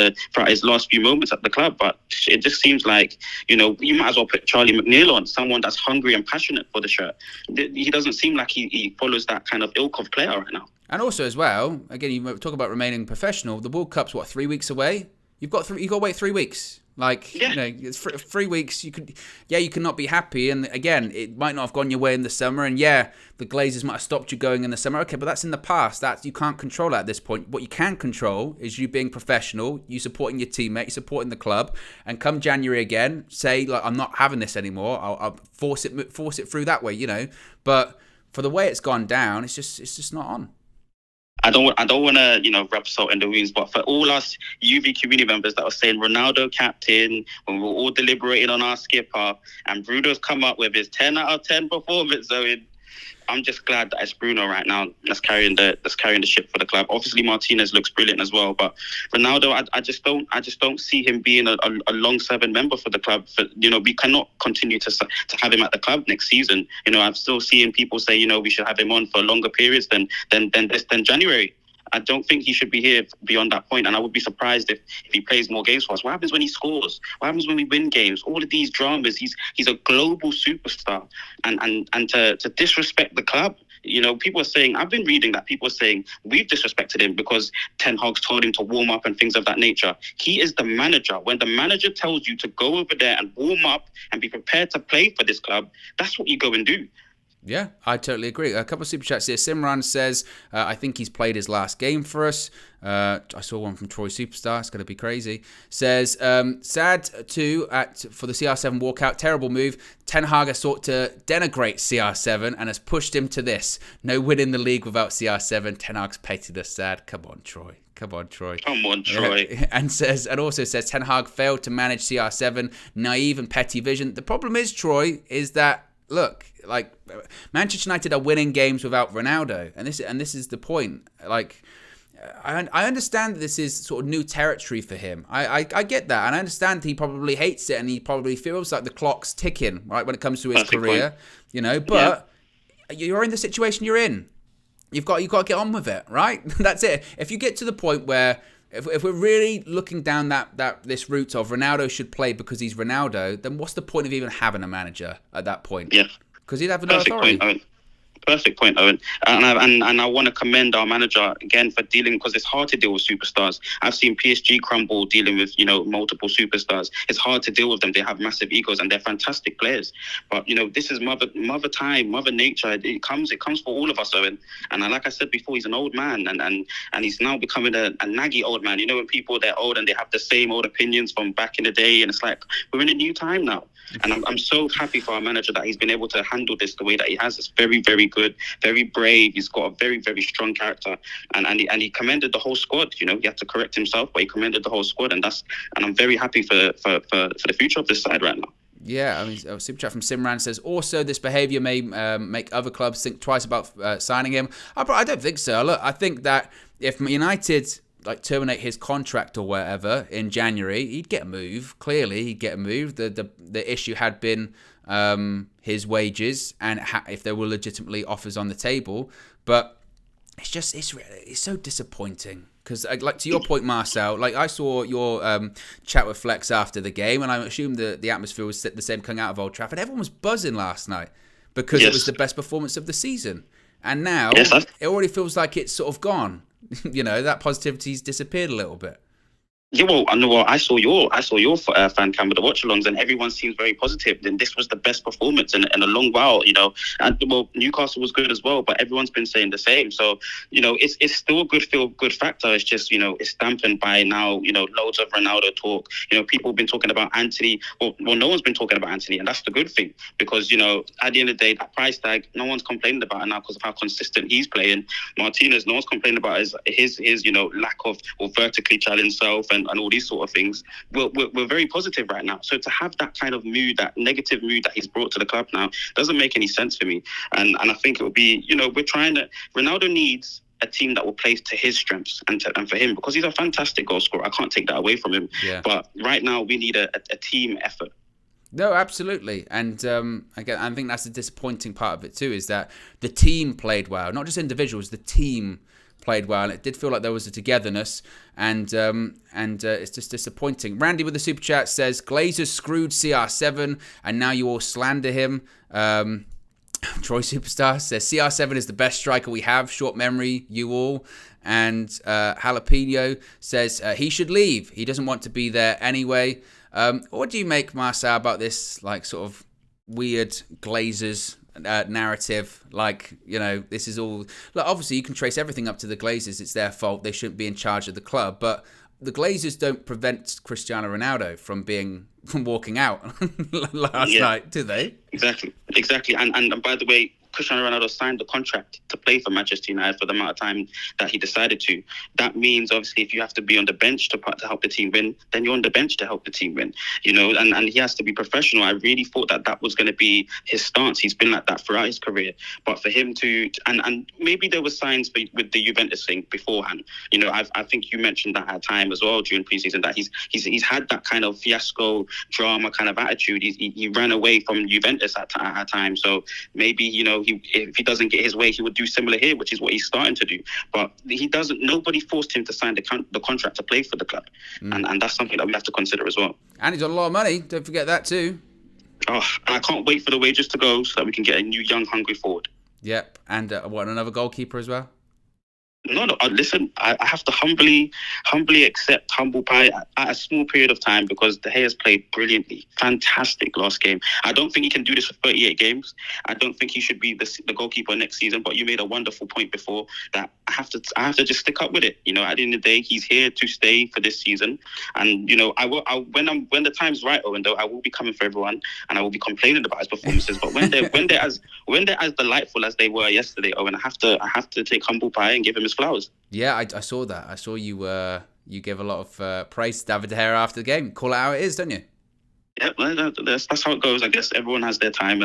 S2: his last few moments at the club, but it just seems like, you know, you might as well put Charlie McNeil on, someone that's hungry and passionate for the shirt. He doesn't seem like he follows that kind of ilk of player right now.
S1: And also as well, again, you talk about remaining professional. The World Cup's 3 weeks away. You've got to wait 3 weeks. Like, you know, it's 3 weeks. You cannot be happy. And again, it might not have gone your way in the summer. And yeah, the Glazers might have stopped you going in the summer. Okay, but that's in the past. That you can't control that at this point. What you can control is you being professional, you supporting your teammate, you supporting the club. And come January again, say, like, I'm not having this anymore. I'll force it through that way, you know. But for the way it's gone down, it's just not on.
S2: I don't want to, you know, rub salt in the wounds, but for all us UV community members that were saying Ronaldo captain, when we were all deliberating on our skipper, and Bruno's come up with his 10 out of 10 performance, so I'm just glad that it's Bruno right now that's carrying the ship for the club. Obviously, Martinez looks brilliant as well, but Ronaldo, I just don't see him being a long-serving member for the club. You know, we cannot continue to have him at the club next season. You know, I'm still seeing people say, you know, we should have him on for longer periods than January. I don't think he should be here beyond that point, and I would be surprised if he plays more games for us. What happens when he scores? What happens when we win games? All of these dramas. He's a global superstar, and to disrespect the club. You know, people are saying, I've been reading that people are saying we've disrespected him because Ten Hag's told him to warm up and things of that nature. He is the manager. When the manager tells you to go over there and warm up and be prepared to play for this club, that's what you go and do.
S1: Yeah, I totally agree. A couple of super chats here. Simran says, I think he's played his last game for us. I saw one from Troy Superstar. It's going to be crazy. Says, sad too for the CR7 walkout. Terrible move. Ten Hag has sought to denigrate CR7 and has pushed him to this. No win in the league without CR7. Ten Hag's petted us. Sad. Come on, Troy. Come on, Troy. And also says Ten Hag failed to manage CR7. Naive and petty vision. The problem is, Troy, is that, look, like, Manchester United are winning games without Ronaldo, and this is the point. Like, I understand that this is sort of new territory for him. I get that, and I understand he probably hates it, and he probably feels like the clock's ticking, right, when it comes to his career, you know. But you're in the situation you're in. You've got to get on with it, right? That's it. If you get to the point where if we're really looking down this route of Ronaldo should play because he's Ronaldo, then what's the point of even having a manager at that point?
S2: Yeah.
S1: Because he'd have no authority.
S2: Perfect point, Owen. And I want to commend our manager again for dealing, because it's hard to deal with superstars. I've seen PSG crumble dealing with, you know, multiple superstars. It's hard to deal with them. They have massive egos and they're fantastic players. But, you know, this is mother time, mother nature. It comes for all of us, Owen. And like I said before, he's an old man, and he's now becoming a naggy old man. You know, when people, they're old and they have the same old opinions from back in the day, and it's like, we're in a new time now. And I'm so happy for our manager that he's been able to handle this the way that he has. It's very, very good, very brave. He's got a very, very strong character, and he commended the whole squad. You know, he had to correct himself, but he commended the whole squad, and I'm very happy for the future of this side right now.
S1: Yeah, I mean, super chat from Simran says, also this behaviour may make other clubs think twice about signing him. I don't think so. Look, I think that if United terminate his contract or whatever in January, he'd get a move. Clearly, he'd get a move. The issue had been his wages and if there were legitimately offers on the table. But it's so disappointing. Because, like, to your point, Marcel, like, I saw your chat with Flex after the game, and I assumed the atmosphere was the same coming out of Old Trafford. Everyone was buzzing last night because it was the best performance of the season. And now it already feels like it's sort of gone. You know, that positivity's disappeared a little bit.
S2: Yeah, well, I saw your fan cam with the watch-alongs, and everyone seems very positive. And this was the best performance in a long while, you know. And well, Newcastle was good as well, but everyone's been saying the same. So, you know, it's still a good factor. It's just, you know, it's dampened by now, you know, loads of Ronaldo talk. You know, people have been talking about Anthony. Well, no one's been talking about Anthony, and that's the good thing, because, you know, at the end of the day, that price tag, no one's complaining about it now because of how consistent he's playing. Martinez, no one's complaining about his you know, lack of or vertically challenged self. and all these sort of things, we're very positive right now. So to have that kind of mood, that negative mood that he's brought to the club now, doesn't make any sense for me. And I think it would be, Ronaldo needs a team that will play to his strengths and for him, because he's a fantastic goal scorer. I can't take that away from him.
S1: Yeah.
S2: But right now we need a team effort.
S1: No, absolutely. And again, I think that's the disappointing part of it too, is that the team played well, not just individuals. The team played well, and it did feel like there was a togetherness, and it's just disappointing. Randy with the super chat says Glazers screwed CR7, and now you all slander him. Troy Superstar says CR7 is the best striker we have. Short memory, you all. And Jalapeno says he should leave. He doesn't want to be there anyway. What do you make, Marcel, about this like sort of weird Glazers narrative? Like, this is all... Look, obviously, you can trace everything up to the Glazers. It's their fault. They shouldn't be in charge of the club. But the Glazers don't prevent Cristiano Ronaldo from walking out last night, do they?
S2: Exactly. And by the way, Cristiano Ronaldo signed the contract to play for Manchester United for the amount of time that he decided to. That means, obviously, if you have to be on the bench to help the team win, then you're on the bench to help the team win. And he has to be professional. I really thought that was going to be his stance. He's been like that throughout his career. But for him to... And maybe there were signs with the Juventus thing beforehand. I think you mentioned that at time as well during preseason, that he's had that kind of fiasco, drama kind of attitude. He ran away from Juventus at times. So maybe, if he doesn't get his way, he would do similar here, which is what he's starting to do. But he doesn't. Nobody forced him to sign the contract to play for the club, and that's something that we have to consider as well.
S1: And he's got a lot of money. Don't forget that too.
S2: Oh, I can't wait for the wages to go so that we can get a new, young, hungry forward.
S1: Yep, and another goalkeeper as well.
S2: No, listen, I have to humbly accept humble pie at a small period of time, because De Gea's played brilliantly. Fantastic last game. I don't think he can do this for 38 games. I don't think he should be the goalkeeper next season, but you made a wonderful point before that I have to just stick up with it. At the end of the day, he's here to stay for this season. And, when the time's right, Owen, though, I will be coming for everyone and I will be complaining about his performances. But when they're as delightful as they were yesterday, Owen, I have to take humble pie and give him his flowers.
S1: Yeah, I saw that. I saw you gave a lot of praise to David De Gea after the game. Call it how it is, don't you?
S2: Yeah, well, that's how it goes. I guess everyone has their time,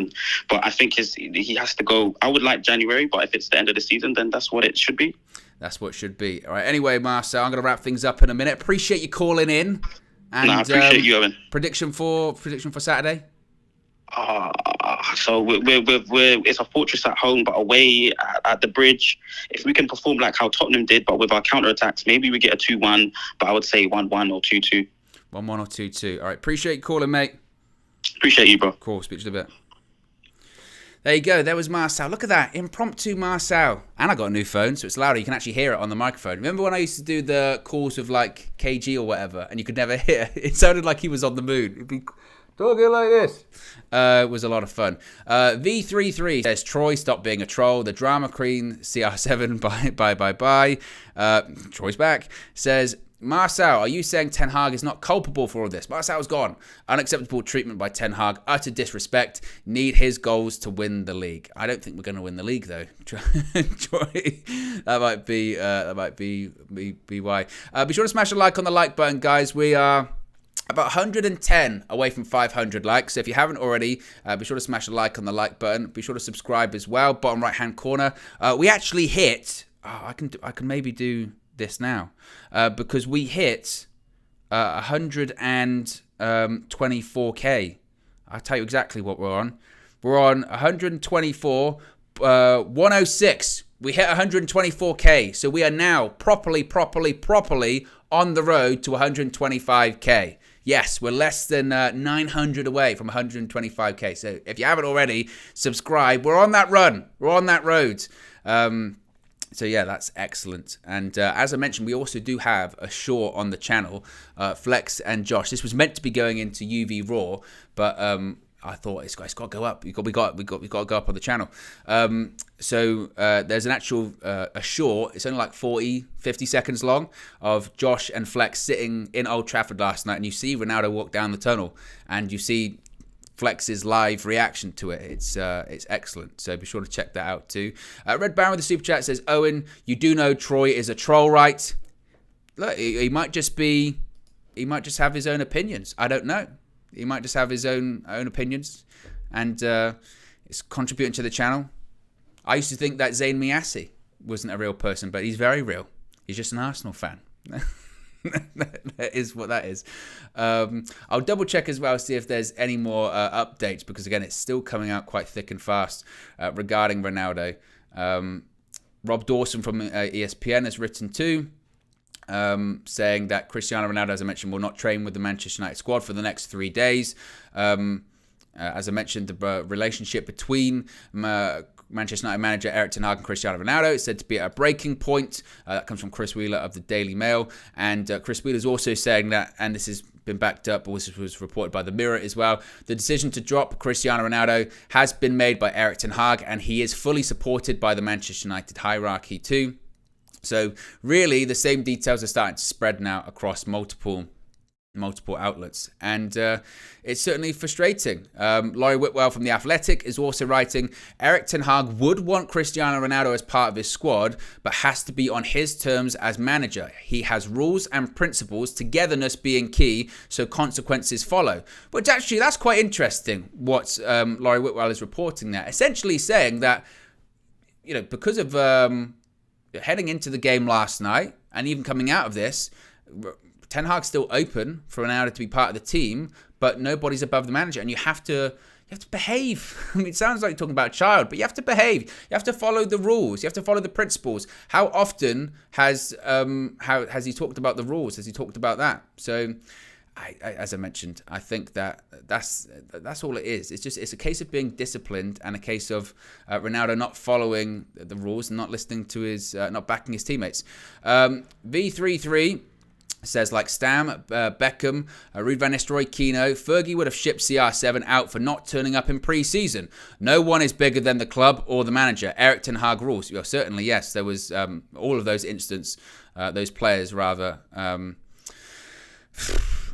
S2: but I think he has to go. I would like January, but if it's the end of the season, then that's what it should be.
S1: That's what it should be. All right. Anyway, Marcel, I'm going to wrap things up in a minute. Appreciate you calling in. And
S2: I appreciate you, Owen.
S1: Prediction for Saturday.
S2: So we're it's a fortress at home, but away at the Bridge, if we can perform like how Tottenham did, but with our counter attacks, maybe we get a 2-1. But I would say 1-1 or 2-2.
S1: 1-1 or 2-2. All right. Appreciate you calling, mate.
S2: Appreciate you, bro.
S1: Cool. Speak to you in a bit. There you go. There was Marcel. Look at that. Impromptu Marcel. And I got a new phone, so it's louder. You can actually hear it on the microphone. Remember when I used to do the calls with like KG or whatever, and you could never hear? It sounded like he was on the moon. It'd be talking like this. It was a lot of fun. V33 says, Troy, stop being a troll. The drama queen, CR7, bye. Troy's back. Says, Marcel, are you saying Ten Hag is not culpable for all this? Marcel's gone. Unacceptable treatment by Ten Hag. Utter disrespect. Need his goals to win the league. I don't think we're going to win the league, though. Troy, that might be why. Be sure to smash a like on the like button, guys. We are about 110 away from 500 likes. So if you haven't already, be sure to smash a like on the like button. Be sure to subscribe as well. Bottom right hand corner. We actually hit. I can maybe do this now because we hit 124k. I'll tell you exactly what we're on. We're on 124, 106. We hit 124k. So we are now properly on the road to 125k. Yes, we're less than 900 away from 125k. So if you haven't already, subscribe. We're on that run. We're on that road. So yeah, that's excellent. And as I mentioned, we also do have a short on the channel, Flex and Josh. This was meant to be going into UV Raw, but I thought it's got to go up. We got to go up on the channel. So there's an actual a short. It's only like 50 seconds long of Josh and Flex sitting in Old Trafford last night, and you see Ronaldo walk down the tunnel, and you see Flex's live reaction to it. It's excellent. So be sure to check that out too. Red Baron with the super chat says, Owen, you do know Troy is a troll, right? Look, he might just be he might just have his own opinions. I don't know. He might just have his own opinions, and it's contributing to the channel. I used to think that Zayn Miassi wasn't a real person, but he's very real. He's just an Arsenal fan. That is what that is. I'll double check as well, see if there's any more updates, because again, it's still coming out quite thick and fast regarding Ronaldo. Rob Dawson from ESPN has written too, saying that Cristiano Ronaldo, as I mentioned, will not train with the Manchester United squad for the next 3 days. As I mentioned, the relationship between Manchester United manager Erik ten Hag and Cristiano Ronaldo is said to be at a breaking point. That comes from Chris Wheeler of the Daily Mail. And Chris Wheeler is also saying that, and this has been backed up, this was reported by the Mirror as well, the decision to drop Cristiano Ronaldo has been made by Erik ten Hag, and he is fully supported by the Manchester United hierarchy too. So really, the same details are starting to spread now across multiple outlets, and it's certainly frustrating. Laurie Whitwell from The Athletic is also writing, Erik ten Hag would want Cristiano Ronaldo as part of his squad, but has to be on his terms as manager. He has rules and principles, togetherness being key, so consequences follow. But actually, that's quite interesting what Laurie Whitwell is reporting there, essentially saying that, because of heading into the game last night, and even coming out of this, Ten Hag's still open for Ronaldo to be part of the team, but nobody's above the manager, and you have to behave. I mean, it sounds like you're talking about a child, but you have to behave. You have to follow the rules. You have to follow the principles. How often has he talked about the rules? Has he talked about that? So, as I mentioned, I think that's all it is. It's a case of being disciplined, and a case of Ronaldo not following the rules and not listening to not backing his teammates. V33 says, like Stam, Beckham, Ruud van Nistelrooy, Keno, Fergie would have shipped CR7 out for not turning up in pre-season. No one is bigger than the club or the manager. Erik ten Hag rules. Well, certainly, yes. There was all of those those players rather,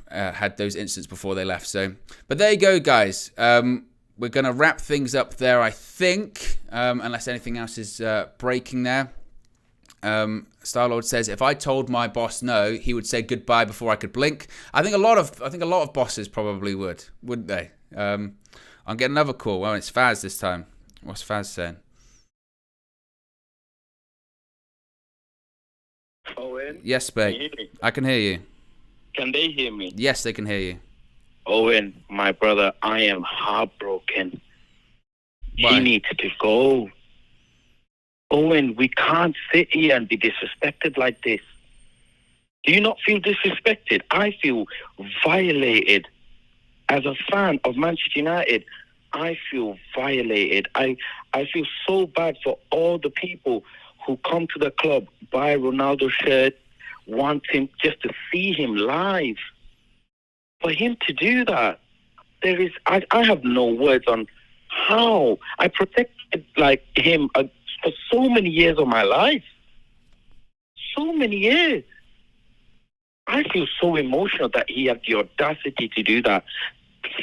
S1: had those incidents before they left. So, but there you go, guys. We're going to wrap things up there, I think, unless anything else is breaking there. Starlord says, if I told my boss no, he would say goodbye before I could blink. I think a lot of bosses probably would, wouldn't they? I'll get another call. Well, it's Faz this time. What's Faz saying?
S2: Owen?
S1: Yes, babe. I can hear you.
S2: Can they hear me?
S1: Yes, they can hear you.
S2: Owen, my brother, I am heartbroken.
S1: Why?
S2: He needs to go. Owen, we can't sit here and be disrespected like this. Do you not feel disrespected? I feel violated. As a fan of Manchester United, I feel violated. I feel so bad for all the people who come to the club, buy Ronaldo shirt, want him just to see him live. For him to do that, I have no words on how. I protected him for so many years of my life. So many years. I feel so emotional that he had the audacity to do that.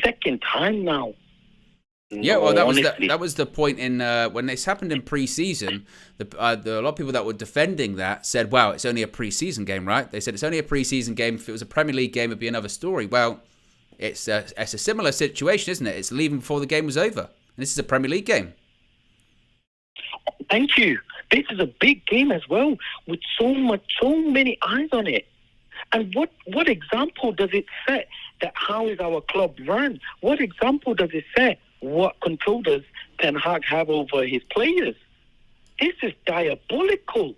S2: Second time now.
S1: Yeah, well, that was the point in when this happened in pre-season. A lot of people that were defending that said, "Wow, it's only a pre-season game, right?" They said it's only a pre-season game. If it was a Premier League game, it'd be another story. Well, it's a similar situation, isn't it? It's leaving before the game was over, and this is a Premier League game.
S2: Thank you. This is a big game as well, with so many eyes on it. And what example does it set that how is our club run? What example does it set what control does Ten Hag have over his players? This is diabolical.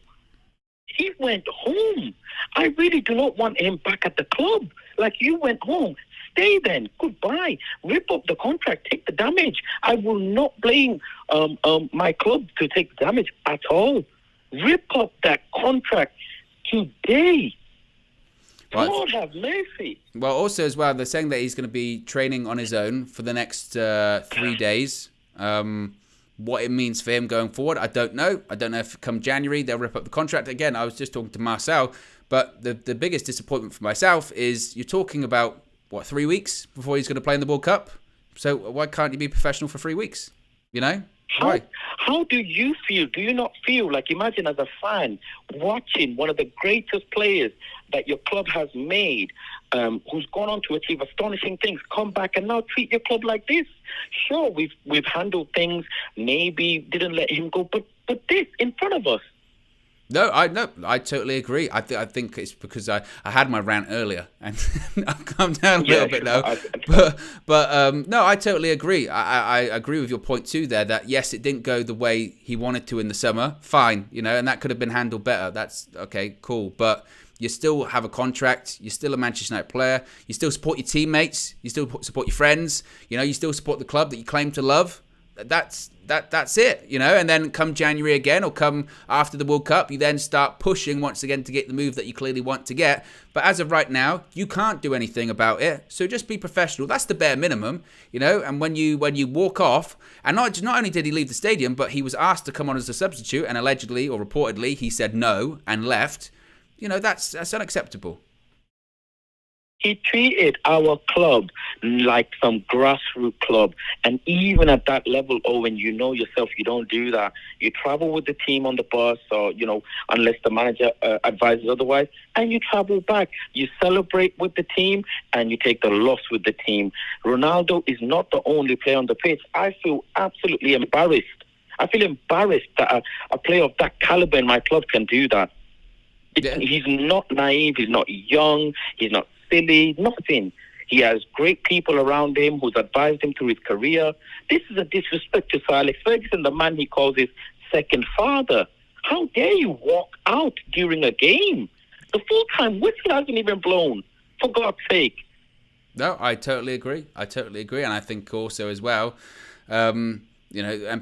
S2: He went home. I really do not want him back at the club. Like, you went home. Stay then. Goodbye. Rip up the contract. Take the damage. I will not blame my club to take the damage at all. Rip up that contract today. God have mercy.
S1: Well, also as well, they're saying that he's going to be training on his own for the next 3 days. What it means for him going forward, I don't know. I don't know if come January they'll rip up the contract. Again, I was just talking to Marcel, but the biggest disappointment for myself is you're talking about, 3 weeks before he's going to play in the World Cup? So why can't you be professional for 3 weeks? You know? Why?
S3: How do you feel? Do you not feel like, imagine as a fan, watching one of the greatest players that your club has made, who's gone on to achieve astonishing things, come back and now treat your club like this? Sure, we've handled things, maybe didn't let him go, but this in front of us.
S1: No, I totally agree. I think it's because I had my rant earlier and I've come down a little bit now. But no, I totally agree. I agree with your point too there, that yes, it didn't go the way he wanted to in the summer. Fine, and that could have been handled better. That's okay, cool. But you still have a contract. You're still a Manchester United player. You still support your teammates. You still support your friends. You still support the club that you claim to love. That's it, and then come January again, or come after the World Cup, you then start pushing once again to get the move that you clearly want to get. But as of right now, you can't do anything about it. So just be professional. That's the bare minimum, and when you walk off, and not only did he leave the stadium, but he was asked to come on as a substitute, and allegedly or reportedly he said no and left. That's unacceptable.
S3: He treated our club like some grassroots club. And even at that level, Owen, you know yourself, you don't do that. You travel with the team on the bus, or, unless the manager advises otherwise, and you travel back. You celebrate with the team and you take the loss with the team. Ronaldo is not the only player on the pitch. I feel absolutely embarrassed. I feel embarrassed that a player of that caliber in my club can do that.
S1: Yeah.
S3: He's not naive, he's not young, he's not silly, nothing. He has great people around him who's advised him through his career. This is a disrespect to Sir Alex Ferguson, the man he calls his second father. How dare you walk out during a game? The full-time whistle hasn't even blown, for God's sake.
S1: No, I totally agree. And I think also as well, and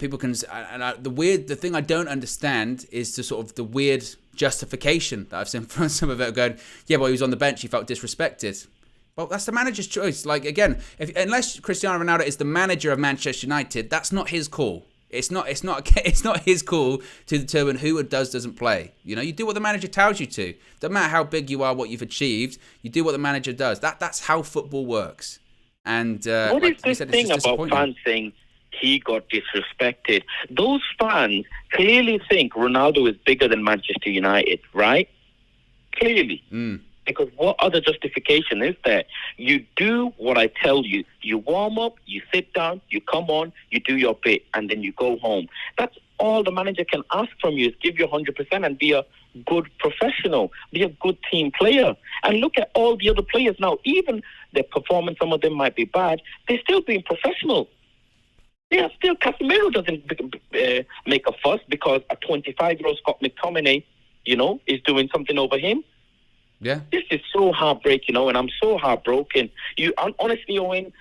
S1: people can, the thing I don't understand is the weird justification that I've seen from some of it going, yeah, well, he was on the bench, he felt disrespected. Well, that's the manager's choice. Like, again, unless Cristiano Ronaldo is the manager of Manchester United, that's not his call. It's not his call to determine who doesn't play. You do what the manager tells you to. Doesn't matter how big you are, what you've achieved, you do what the manager does. That's how football works. And
S3: what is this thing about fans saying he got disrespected? Those fans clearly think Ronaldo is bigger than Manchester United, right? Clearly. Because what other justification is there? You do what I tell you. You warm up, you sit down, you come on, you do your bit, and then you go home. That's all the manager can ask from you, is give you 100% and be a good professional, be a good team player. And look at all the other players now. Even their performance, some of them might be bad, they're still being professional. Yeah, still, Casemiro doesn't make a fuss because a 25-year-old Scott McTominay, is doing something over him.
S1: Yeah.
S3: This is so heartbreaking, Owen. I'm so heartbroken. Honestly, Owen,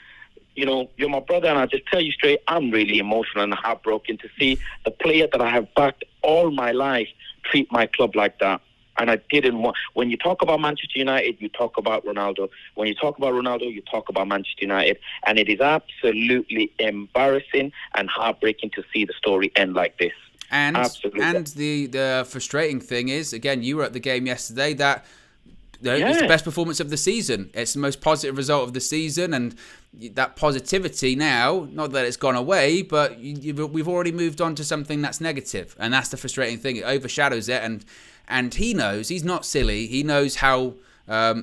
S3: you're my brother, and I just tell you straight, I'm really emotional and heartbroken to see the player that I have backed all my life treat my club like that. And I didn't want... When you talk about Manchester United, you talk about Ronaldo. When you talk about Ronaldo, you talk about Manchester United. And it is absolutely embarrassing and heartbreaking to see the story end like this.
S1: And
S3: absolutely.
S1: And the frustrating thing is, again, you were at the game yesterday, that it's the best performance of the season. It's the most positive result of the season, and that positivity now, not that it's gone away, but we've already moved on to something that's negative, and that's the frustrating thing. It overshadows it, and he knows, he's not silly. He knows how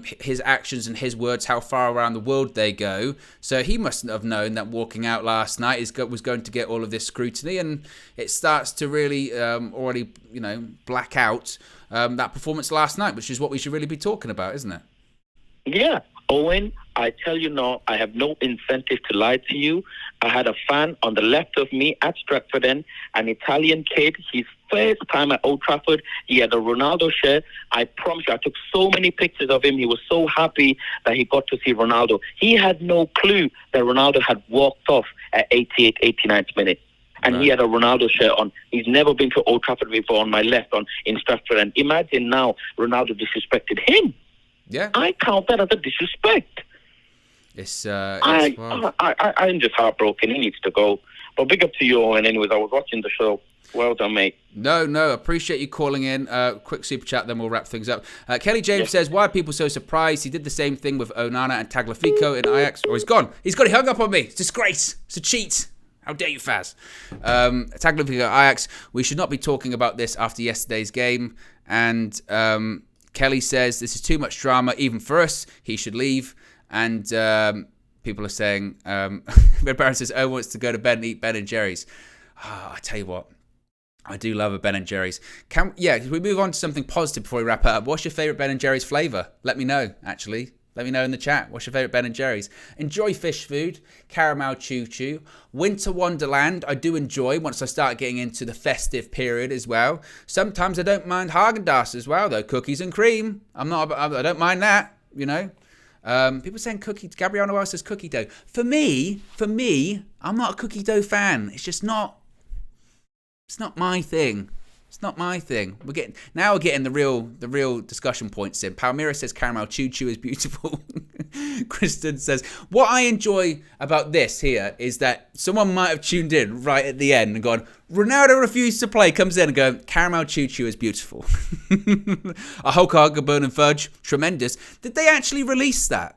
S1: his actions and his words, how far around the world they go. So he must have known that walking out last night was going to get all of this scrutiny, and it starts to really already, black out that performance last night, which is what we should really be talking about, isn't it?
S3: Yeah. Owen, I tell you now, I have no incentive to lie to you. I had a fan on the left of me at Stratford End, an Italian kid. His first time at Old Trafford, he had a Ronaldo shirt. I promise you, I took so many pictures of him. He was so happy that he got to see Ronaldo. He had no clue that Ronaldo had walked off at 88th, 89th minute. And he had a Ronaldo shirt on. He's never been to Old Trafford before, on my left in Stratford End. Imagine now Ronaldo disrespected him.
S1: Yeah,
S3: I count that as a disrespect. I'm just heartbroken. He needs to go. But big up to you, Owen. Anyways, I was watching the show. Well done, mate.
S1: No, appreciate you calling in. Quick super chat, then we'll wrap things up. Kelly James says, why are people so surprised? He did the same thing with Onana and Tagliafico in Ajax. Oh, he's gone. He hung up on me. It's a disgrace. It's a cheat. How dare you, Faz? Tagliafico Ajax. We should not be talking about this after yesterday's game. And Kelly says this is too much drama, even for us. He should leave. And people are saying, Red Baron says, Owen wants to go to bed and eat Ben and Jerry's. I tell you what, I do love a Ben and Jerry's. Can we move on to something positive before we wrap it up? What's your favourite Ben and Jerry's flavour? Let me know, actually. Let me know in the chat. What's your favourite Ben and Jerry's? Enjoy fish food, caramel choo-choo. Winter Wonderland, I do enjoy once I start getting into the festive period as well. Sometimes I don't mind Haagen-Dazs as well, though. Cookies and cream. I don't mind that, you know. People saying cookie. Gabrielle Noel says cookie dough. For me, I'm not a cookie dough fan. It's just not. It's not my thing. It's not my thing. We're getting the real discussion points in. Palmyra says caramel choo-choo is beautiful. Kristen says, what I enjoy about this here is that someone might have tuned in right at the end and gone, Ronaldo refused to play, comes in and go, caramel choo-choo is beautiful. A Hulk Hogan burn and fudge, tremendous. Did they actually release that?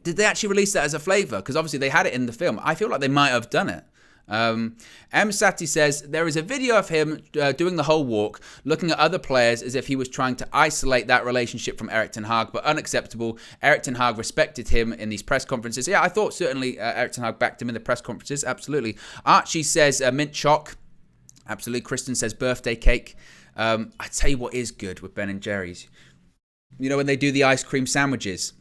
S1: Did they actually release that as a flavour? Because obviously they had it in the film. I feel like they might have done it. M. Sati says there is a video of him doing the whole walk, looking at other players as if he was trying to isolate that relationship from Erik ten Hag, but unacceptable. Erik ten Hag respected him in these press conferences. Yeah, I thought certainly Erik ten Hag backed him in the press conferences. Absolutely. Archie says mint choc. Absolutely. Kristen says birthday cake. I tell you what is good with Ben and Jerry's. You know when they do the ice cream sandwiches,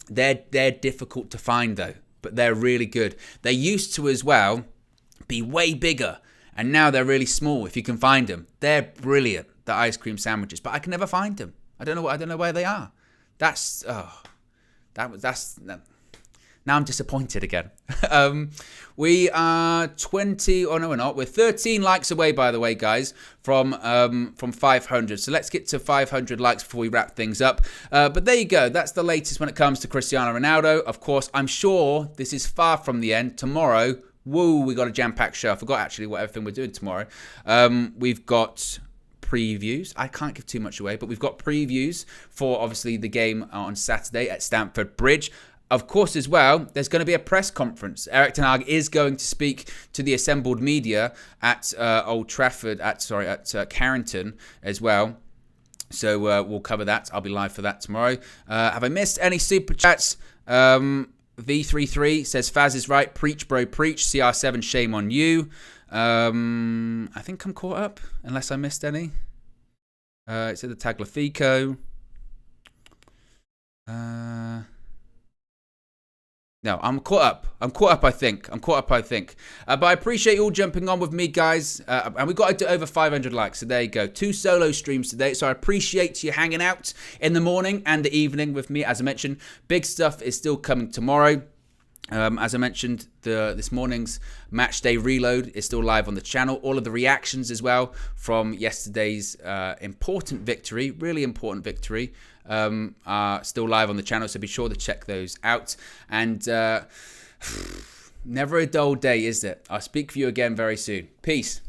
S1: they're difficult to find though, but they're really good. They used to as well be way bigger, and now they're really small if you can find them. They're brilliant, the ice cream sandwiches, but I can never find them. I don't know where they are. Now I'm disappointed again. We are 20, oh no we're not, we're 13 likes away, by the way, guys, from 500. So let's get to 500 likes before we wrap things up. But there you go, that's the latest when it comes to Cristiano Ronaldo. Of course, I'm sure this is far from the end. Tomorrow, woo, we got a jam-packed show. I forgot actually what everything we're doing tomorrow. We've got previews. I can't give too much away, but we've got previews for obviously the game on Saturday at Stamford Bridge. Of course, as well, there's going to be a press conference. Erik ten Hag is going to speak to the assembled media at Old Trafford, at Carrington as well. So we'll cover that. I'll be live for that tomorrow. Have I missed any super chats? V33 says Faz is right. Preach, bro, preach. CR7, shame on you. I think I'm caught up, unless I missed any. It said the Tagliafico. No, I'm caught up. I think. But I appreciate you all jumping on with me, guys. And we got to over 500 likes. So there you go. 2 solo streams today. So I appreciate you hanging out in the morning and the evening with me. As I mentioned, big stuff is still coming tomorrow. As I mentioned, this morning's match day reload is still live on the channel. All of the reactions as well from yesterday's important victory, really important victory, are still live on the channel. So be sure to check those out. And never a dull day, is it? I'll speak for you again very soon. Peace.